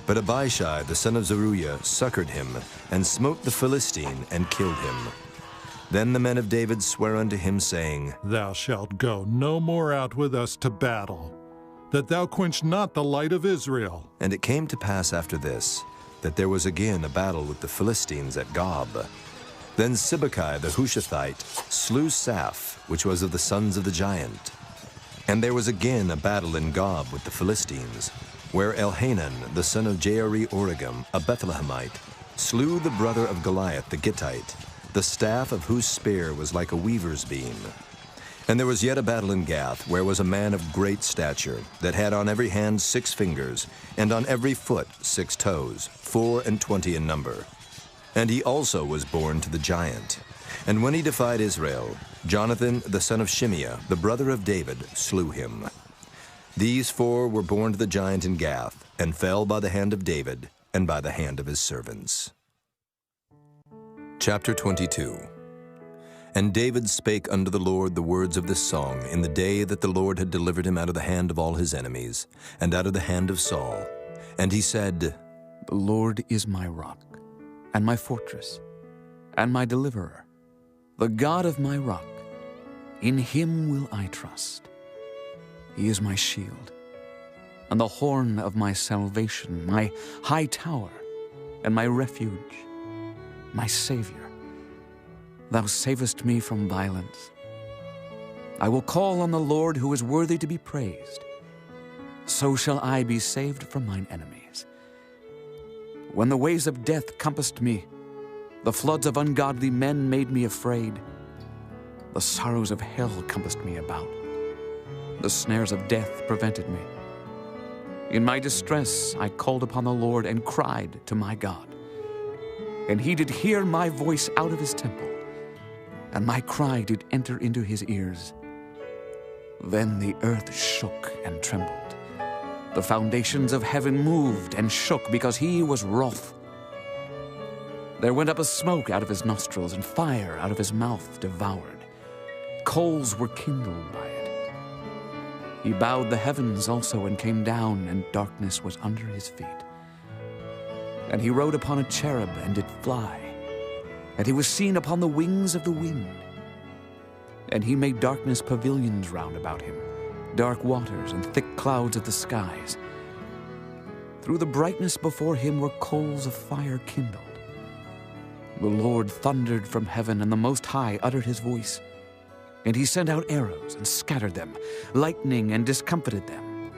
But Abishai the son of Zeruiah succored him, and smote the Philistine, and killed him. Then the men of David sware unto him, saying, Thou shalt go no more out with us to battle, that thou quench not the light of Israel. And it came to pass after this, that there was again a battle with the Philistines at Gob. Then Sibbecai the Hushathite slew Saph, which was of the sons of the giant. And there was again a battle in Gob with the Philistines, where Elhanan the son of Jaare-Oregim, a Bethlehemite, slew the brother of Goliath the Gittite, the staff of whose spear was like a weaver's beam. And there was yet a battle in Gath, where was a man of great stature, that had on every hand 6 fingers, and on every foot 6 toes, 24 in number. And he also was born to the giant. And when he defied Israel, Jonathan, the son of Shimeah, the brother of David, slew him. These 4 were born to the giant in Gath, and fell by the hand of David, and by the hand of his servants. Chapter 22. And David spake unto the Lord the words of this song in the day that the Lord had delivered him out of the hand of all his enemies, and out of the hand of Saul. And he said, The Lord is my rock, and my fortress, and my deliverer, the God of my rock. In him will I trust. He is my shield, and the horn of my salvation, my high tower, and my refuge, my Savior. Thou savest me from violence. I will call on the Lord, who is worthy to be praised. So shall I be saved from mine enemies. When the ways of death compassed me, the floods of ungodly men made me afraid. The sorrows of hell compassed me about. The snares of death prevented me. In my distress I called upon the Lord and cried to my God. And he did hear my voice out of his temple, and my cry did enter into his ears. Then the earth shook and trembled. The foundations of heaven moved and shook, because he was wroth. There went up a smoke out of his nostrils, and fire out of his mouth devoured. Coals were kindled by it. He bowed the heavens also, and came down, and darkness was under his feet. And he rode upon a cherub, and did fly. And he was seen upon the wings of the wind. And he made darkness pavilions round about him, dark waters and thick clouds of the skies. Through the brightness before him were coals of fire kindled. The Lord thundered from heaven, and the Most High uttered his voice. And he sent out arrows and scattered them, lightning and discomfited them.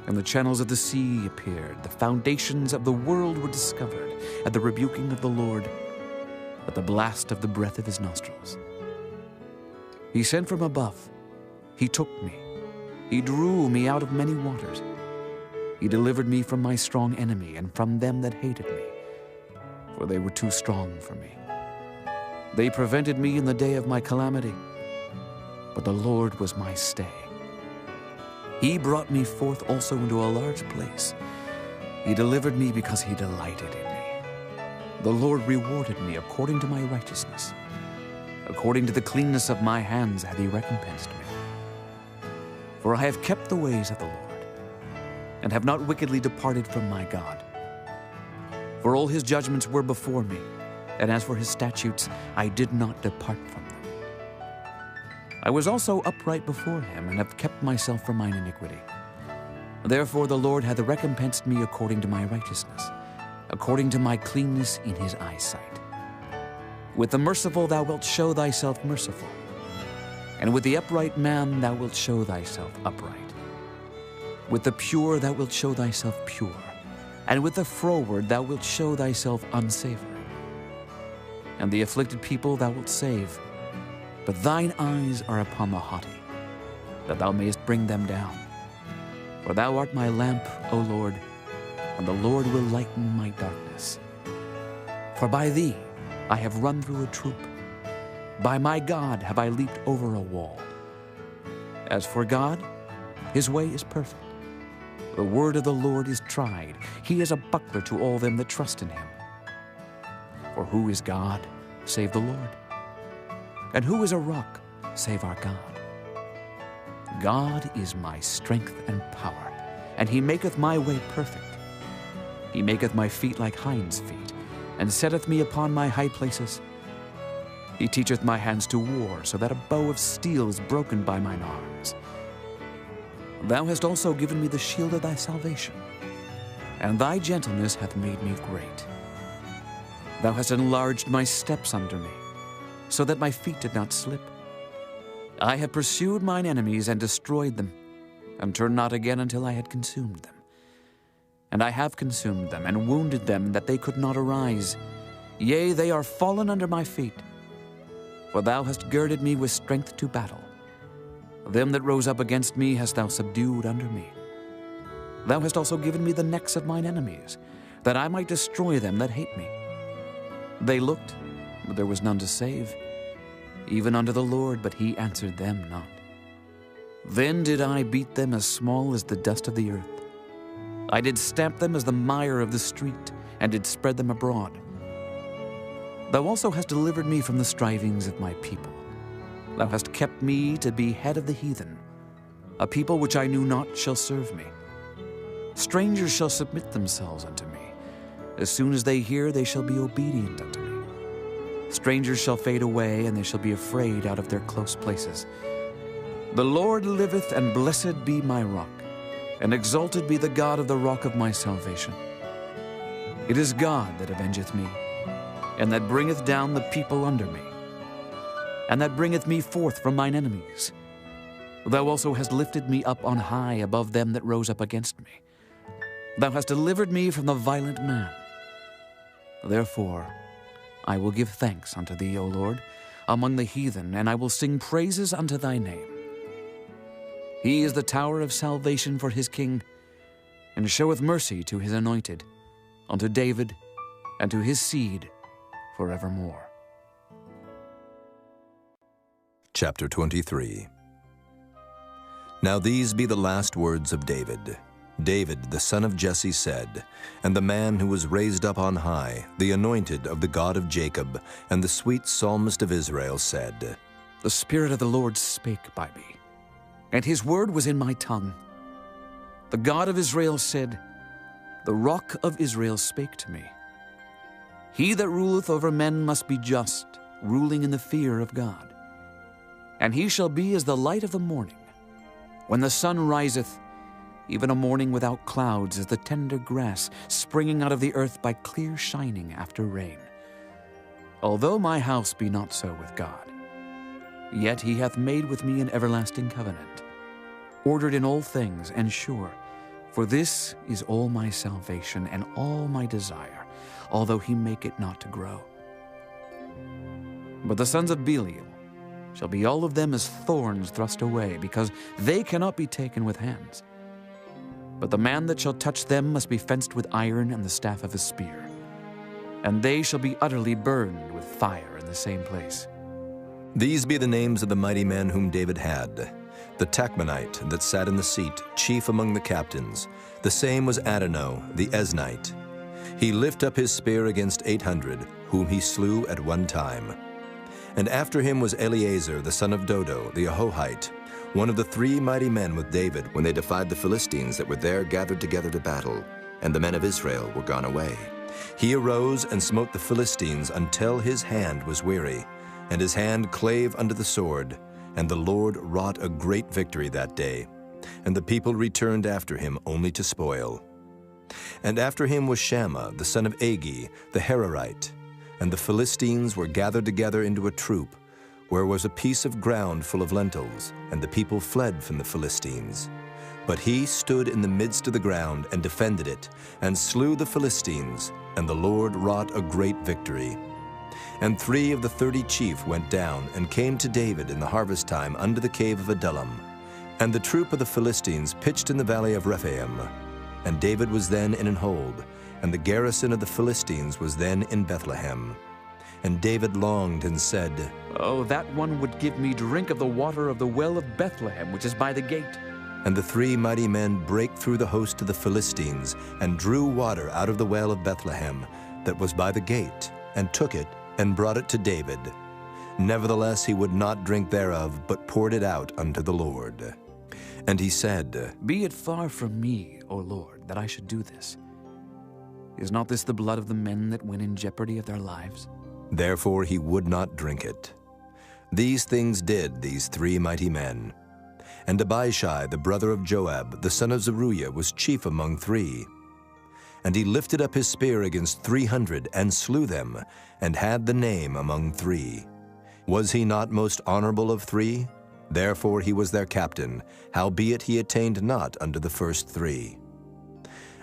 And the channels of the sea appeared. The foundations of the world were discovered at the rebuking of the Lord, at the blast of the breath of his nostrils. He sent from above. He took me. He drew me out of many waters. He delivered me from my strong enemy and from them that hated me, for they were too strong for me. They prevented me in the day of my calamity, but the Lord was my stay. He brought me forth also into a large place. He delivered me because he delighted in me. The Lord rewarded me according to my righteousness. According to the cleanness of my hands hath he recompensed me. For I have kept the ways of the Lord, and have not wickedly departed from my God. For all his judgments were before me, and as for his statutes, I did not depart from them. I was also upright before him, and have kept myself from mine iniquity. Therefore the Lord hath recompensed me according to my righteousness, according to my cleanness in his eyesight. With the merciful thou wilt show thyself merciful, and with the upright man thou wilt show thyself upright. With the pure thou wilt show thyself pure, and with the froward thou wilt show thyself unsavory. And the afflicted people thou wilt save, but thine eyes are upon the haughty, that thou mayest bring them down. For thou art my lamp, O Lord, and the Lord will lighten my darkness. For by thee I have run through a troop. By my God have I leaped over a wall. As for God, his way is perfect. The word of the Lord is tried. He is a buckler to all them that trust in him. For who is God, save the Lord? And who is a rock, save our God? God is my strength and power, and he maketh my way perfect. He maketh my feet like hinds' feet, and setteth me upon my high places. He teacheth my hands to war, so that a bow of steel is broken by mine arms. Thou hast also given me the shield of thy salvation, and thy gentleness hath made me great. Thou hast enlarged my steps under me, so that my feet did not slip. I have pursued mine enemies and destroyed them, and turned not again until I had consumed them. And I have consumed them, and wounded them, that they could not arise. Yea, they are fallen under my feet. For thou hast girded me with strength to battle. Them that rose up against me hast thou subdued under me. Thou hast also given me the necks of mine enemies, that I might destroy them that hate me. They looked, but there was none to save, even unto the Lord, but he answered them not. Then did I beat them as small as the dust of the earth. I did stamp them as the mire of the street, and did spread them abroad. Thou also hast delivered me from the strivings of my people. Thou hast kept me to be head of the heathen. A people which I knew not shall serve me. Strangers shall submit themselves unto me. As soon as they hear, they shall be obedient unto me. Strangers shall fade away, and they shall be afraid out of their close places. The Lord liveth, and blessed be my rock, and exalted be the God of the rock of my salvation. It is God that avengeth me, and that bringeth down the people under me, and that bringeth me forth from mine enemies. Thou also hast lifted me up on high above them that rose up against me. Thou hast delivered me from the violent man. Therefore I will give thanks unto thee, O Lord, among the heathen, and I will sing praises unto thy name. He is the tower of salvation for his king, and showeth mercy to his anointed, unto David, and to his seed forevermore. Chapter 23. Now these be the last words of David. David, the son of Jesse, said, and the man who was raised up on high, the anointed of the God of Jacob, and the sweet psalmist of Israel, said, The Spirit of the Lord spake by me, and his word was in my tongue. The God of Israel said, The rock of Israel spake to me. He that ruleth over men must be just, ruling in the fear of God. And he shall be as the light of the morning, when the sun riseth, even a morning without clouds, as the tender grass springing out of the earth by clear shining after rain. Although my house be not so with God, yet he hath made with me an everlasting covenant, ordered in all things and sure. For this is all my salvation and all my desire, although he make it not to grow. But the sons of Belial shall be all of them as thorns thrust away, because they cannot be taken with hands. But the man that shall touch them must be fenced with iron and the staff of a spear, and they shall be utterly burned with fire in the same place. These be the names of the mighty men whom David had. The Tachmonite that sat in the seat, chief among the captains. The same was Adonai, the Eznite. He lift up his spear against 800, whom he slew at one time. And after him was Eleazar, the son of Dodo, the Ahohite, one of the 3 mighty men with David when they defied the Philistines that were there gathered together to battle, and the men of Israel were gone away. He arose and smote the Philistines until his hand was weary, and his hand clave unto the sword, and the Lord wrought a great victory that day, and the people returned after him only to spoil. And after him was Shammah, the son of Agi, the Hararite, and the Philistines were gathered together into a troop, where was a piece of ground full of lentils, and the people fled from the Philistines. But he stood in the midst of the ground and defended it, and slew the Philistines, and the Lord wrought a great victory. And 3 of the 30 chief went down, and came to David in the harvest time unto the cave of Adullam. And the troop of the Philistines pitched in the valley of Rephaim. And David was then in an hold, and the garrison of the Philistines was then in Bethlehem. And David longed and said, Oh, that one would give me drink of the water of the well of Bethlehem, which is by the gate. And the 3 mighty men brake through the host of the Philistines, and drew water out of the well of Bethlehem, that was by the gate, and took it, and brought it to David. Nevertheless he would not drink thereof, but poured it out unto the Lord. And he said, Be it far from me, O Lord, that I should do this. Is not this the blood of the men that went in jeopardy of their lives? Therefore he would not drink it. These things did these 3 mighty men. And Abishai, the brother of Joab, the son of Zeruiah, was chief among 3. And he lifted up his spear against 300, and slew them, and had the name among 3. Was he not most honorable of 3? Therefore he was their captain, howbeit he attained not unto the first 3.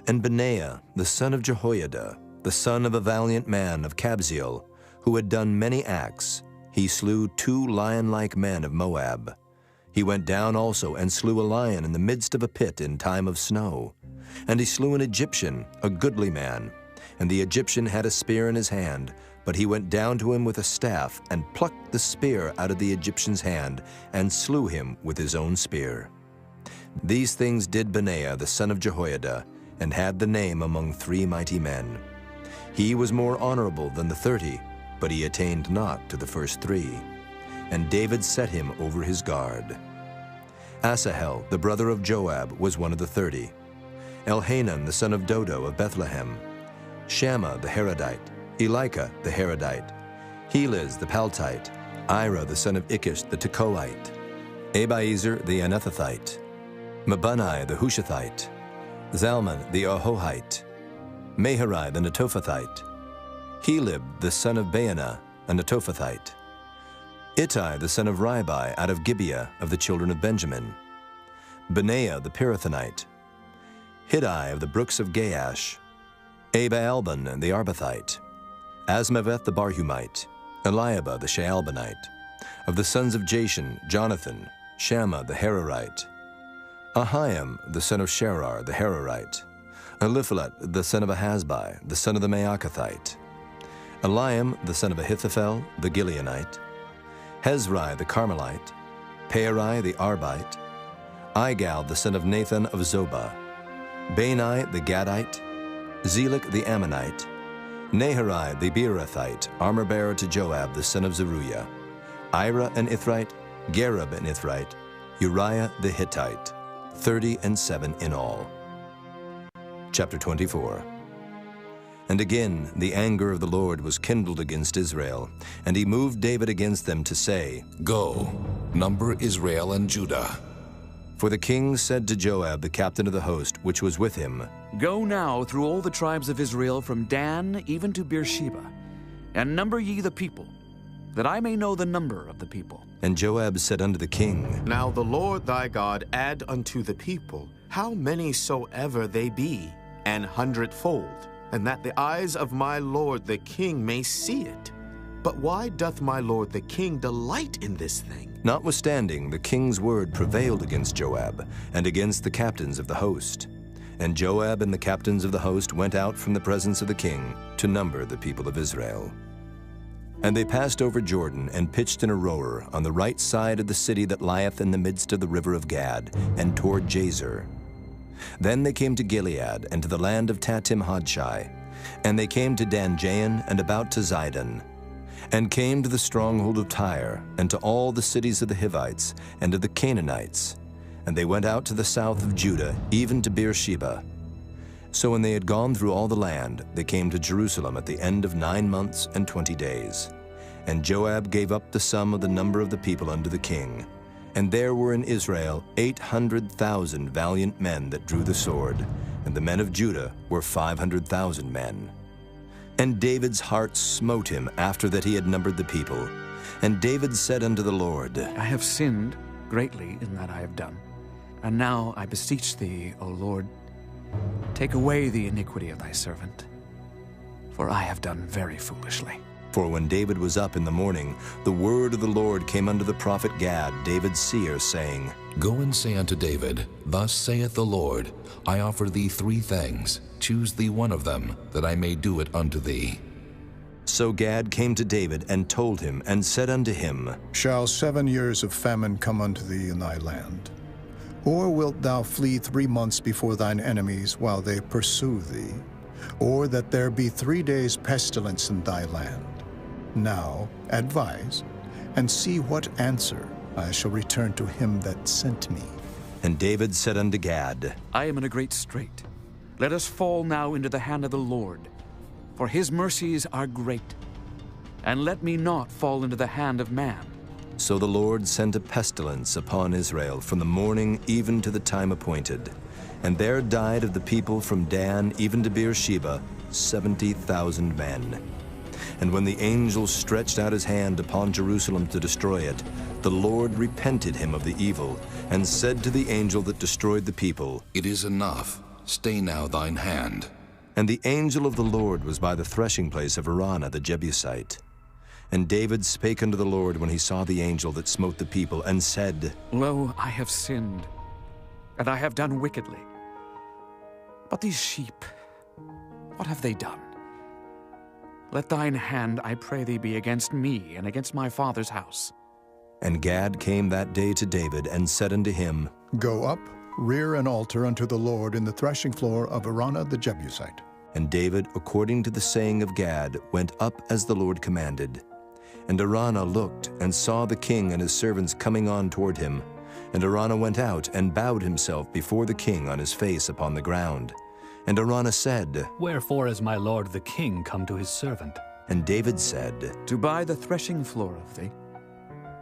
And Benaiah, the son of Jehoiada, the son of a valiant man of Kabzeel, who had done many acts, he slew 2 lion-like men of Moab. He went down also and slew a lion in the midst of a pit in time of snow. And he slew an Egyptian, a goodly man. And the Egyptian had a spear in his hand, but he went down to him with a staff, and plucked the spear out of the Egyptian's hand, and slew him with his own spear. These things did Benaiah the son of Jehoiada, and had the name among 3 mighty men. He was more honorable than the 30, but he attained not to the first 3. And David set him over his guard. Asahel, the brother of Joab, was one of the 30. Elhanan, the son of Dodo of Bethlehem. Shammah the Harodite. Elika the Harodite. Heliz the Paltite. Ira the son of Ikish the Tekoite. Abiezer the Anethothite. Mabunai the Hushathite. Zalman the Ahohite. Maharai the Netophathite. Helib the son of Baanah, a Netophathite. Ittai the son of Ribai out of Gibeah of the children of Benjamin. Benaiah the Pirathonite. Hiddai of the brooks of Gaash. Abaalban the Arbathite. Asmaveth the Barhumite. Eliabah the Shaalbanite. Of the sons of Jashan, Jonathan. Shammah the Hararite. Ahiam the son of Sherar the Hararite. Eliphalet the son of Ahasbai, the son of the Maacathite. Eliam the son of Ahithophel the Gileonite. Hezrai the Carmelite. Pearai the Arbite. Igal the son of Nathan of Zobah. Bani the Gadite. Zelek the Ammonite. Naharai the Beerothite, armor-bearer to Joab the son of Zeruiah. Ira an Ithrite. Gareb an Ithrite. Uriah the Hittite. 37 in all. Chapter 24. And again the anger of the Lord was kindled against Israel, and he moved David against them to say, Go, number Israel and Judah. For the king said to Joab, the captain of the host, which was with him, Go now through all the tribes of Israel from Dan even to Beersheba, and number ye the people, that I may know the number of the people. And Joab said unto the king, Now the Lord thy God add unto the people how many soever they be, 100-fold, and that the eyes of my lord the king may see it. But why doth my lord the king delight in this thing? Notwithstanding, the king's word prevailed against Joab, and against the captains of the host. And Joab and the captains of the host went out from the presence of the king to number the people of Israel. And they passed over Jordan, and pitched in a rower on the right side of the city that lieth in the midst of the river of Gad, and toward Jazer. Then they came to Gilead, and to the land of Tatim-Hodshai. And they came to Dan-Jain, and about to Zidon, and came to the stronghold of Tyre, and to all the cities of the Hivites, and of the Canaanites. And they went out to the south of Judah, even to Beersheba. So when they had gone through all the land, they came to Jerusalem at the end of 9 months and 20 days. And Joab gave up the sum of the number of the people unto the king. And there were in Israel 800,000 valiant men that drew the sword, and the men of Judah were 500,000 men. And David's heart smote him after that he had numbered the people. And David said unto the Lord, I have sinned greatly in that I have done. And now I beseech thee, O Lord, take away the iniquity of thy servant, for I have done very foolishly. For when David was up in the morning, the word of the Lord came unto the prophet Gad, David's seer, saying, Go and say unto David, Thus saith the Lord, I offer thee 3 things. Choose thee one of them, that I may do it unto thee. So Gad came to David and told him, and said unto him, Shall 7 years of famine come unto thee in thy land? Or wilt thou flee 3 months before thine enemies while they pursue thee? Or that there be 3 days pestilence in thy land? Now advise, and see what answer I shall return to him that sent me. And David said unto Gad, I am in a great strait. Let us fall now into the hand of the Lord, for his mercies are great. And let me not fall into the hand of man. So the Lord sent a pestilence upon Israel from the morning even to the time appointed. And there died of the people from Dan even to Beersheba 70,000 men. And when the angel stretched out his hand upon Jerusalem to destroy it, the Lord repented him of the evil, and said to the angel that destroyed the people, It is enough. Stay now thine hand. And the angel of the Lord was by the threshing place of Araunah the Jebusite. And David spake unto the Lord when he saw the angel that smote the people, and said, Lo, I have sinned, and I have done wickedly. But these sheep, what have they done? Let thine hand, I pray thee, be against me and against my father's house. And Gad came that day to David, and said unto him, Go up, rear an altar unto the Lord in the threshing floor of Araunah the Jebusite. And David, according to the saying of Gad, went up as the Lord commanded. And Araunah looked, and saw the king and his servants coming on toward him. And Araunah went out, and bowed himself before the king on his face upon the ground. And Araunah said, Wherefore is my lord the king come to his servant? And David said, To buy the threshing floor of thee,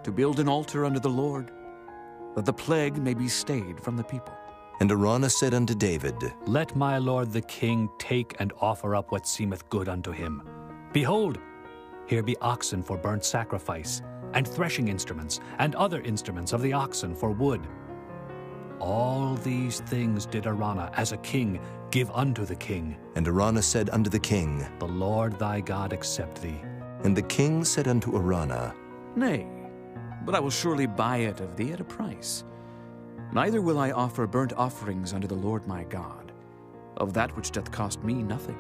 to build an altar unto the Lord, that the plague may be stayed from the people. And Araunah said unto David, Let my lord the king take and offer up what seemeth good unto him. Behold, here be oxen for burnt sacrifice, and threshing instruments, and other instruments of the oxen for wood. All these things did Araunah, as a king, give unto the king. And Araunah said unto the king, The Lord thy God accept thee. And the king said unto Araunah, Nay, but I will surely buy it of thee at a price. Neither will I offer burnt offerings unto the Lord my God, of that which doth cost me nothing.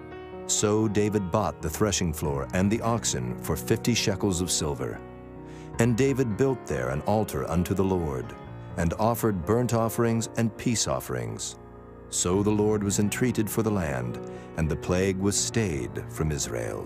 So David bought the threshing floor and the oxen for 50 shekels of silver. And David built there an altar unto the Lord, and offered burnt offerings and peace offerings. So the Lord was entreated for the land, and the plague was stayed from Israel.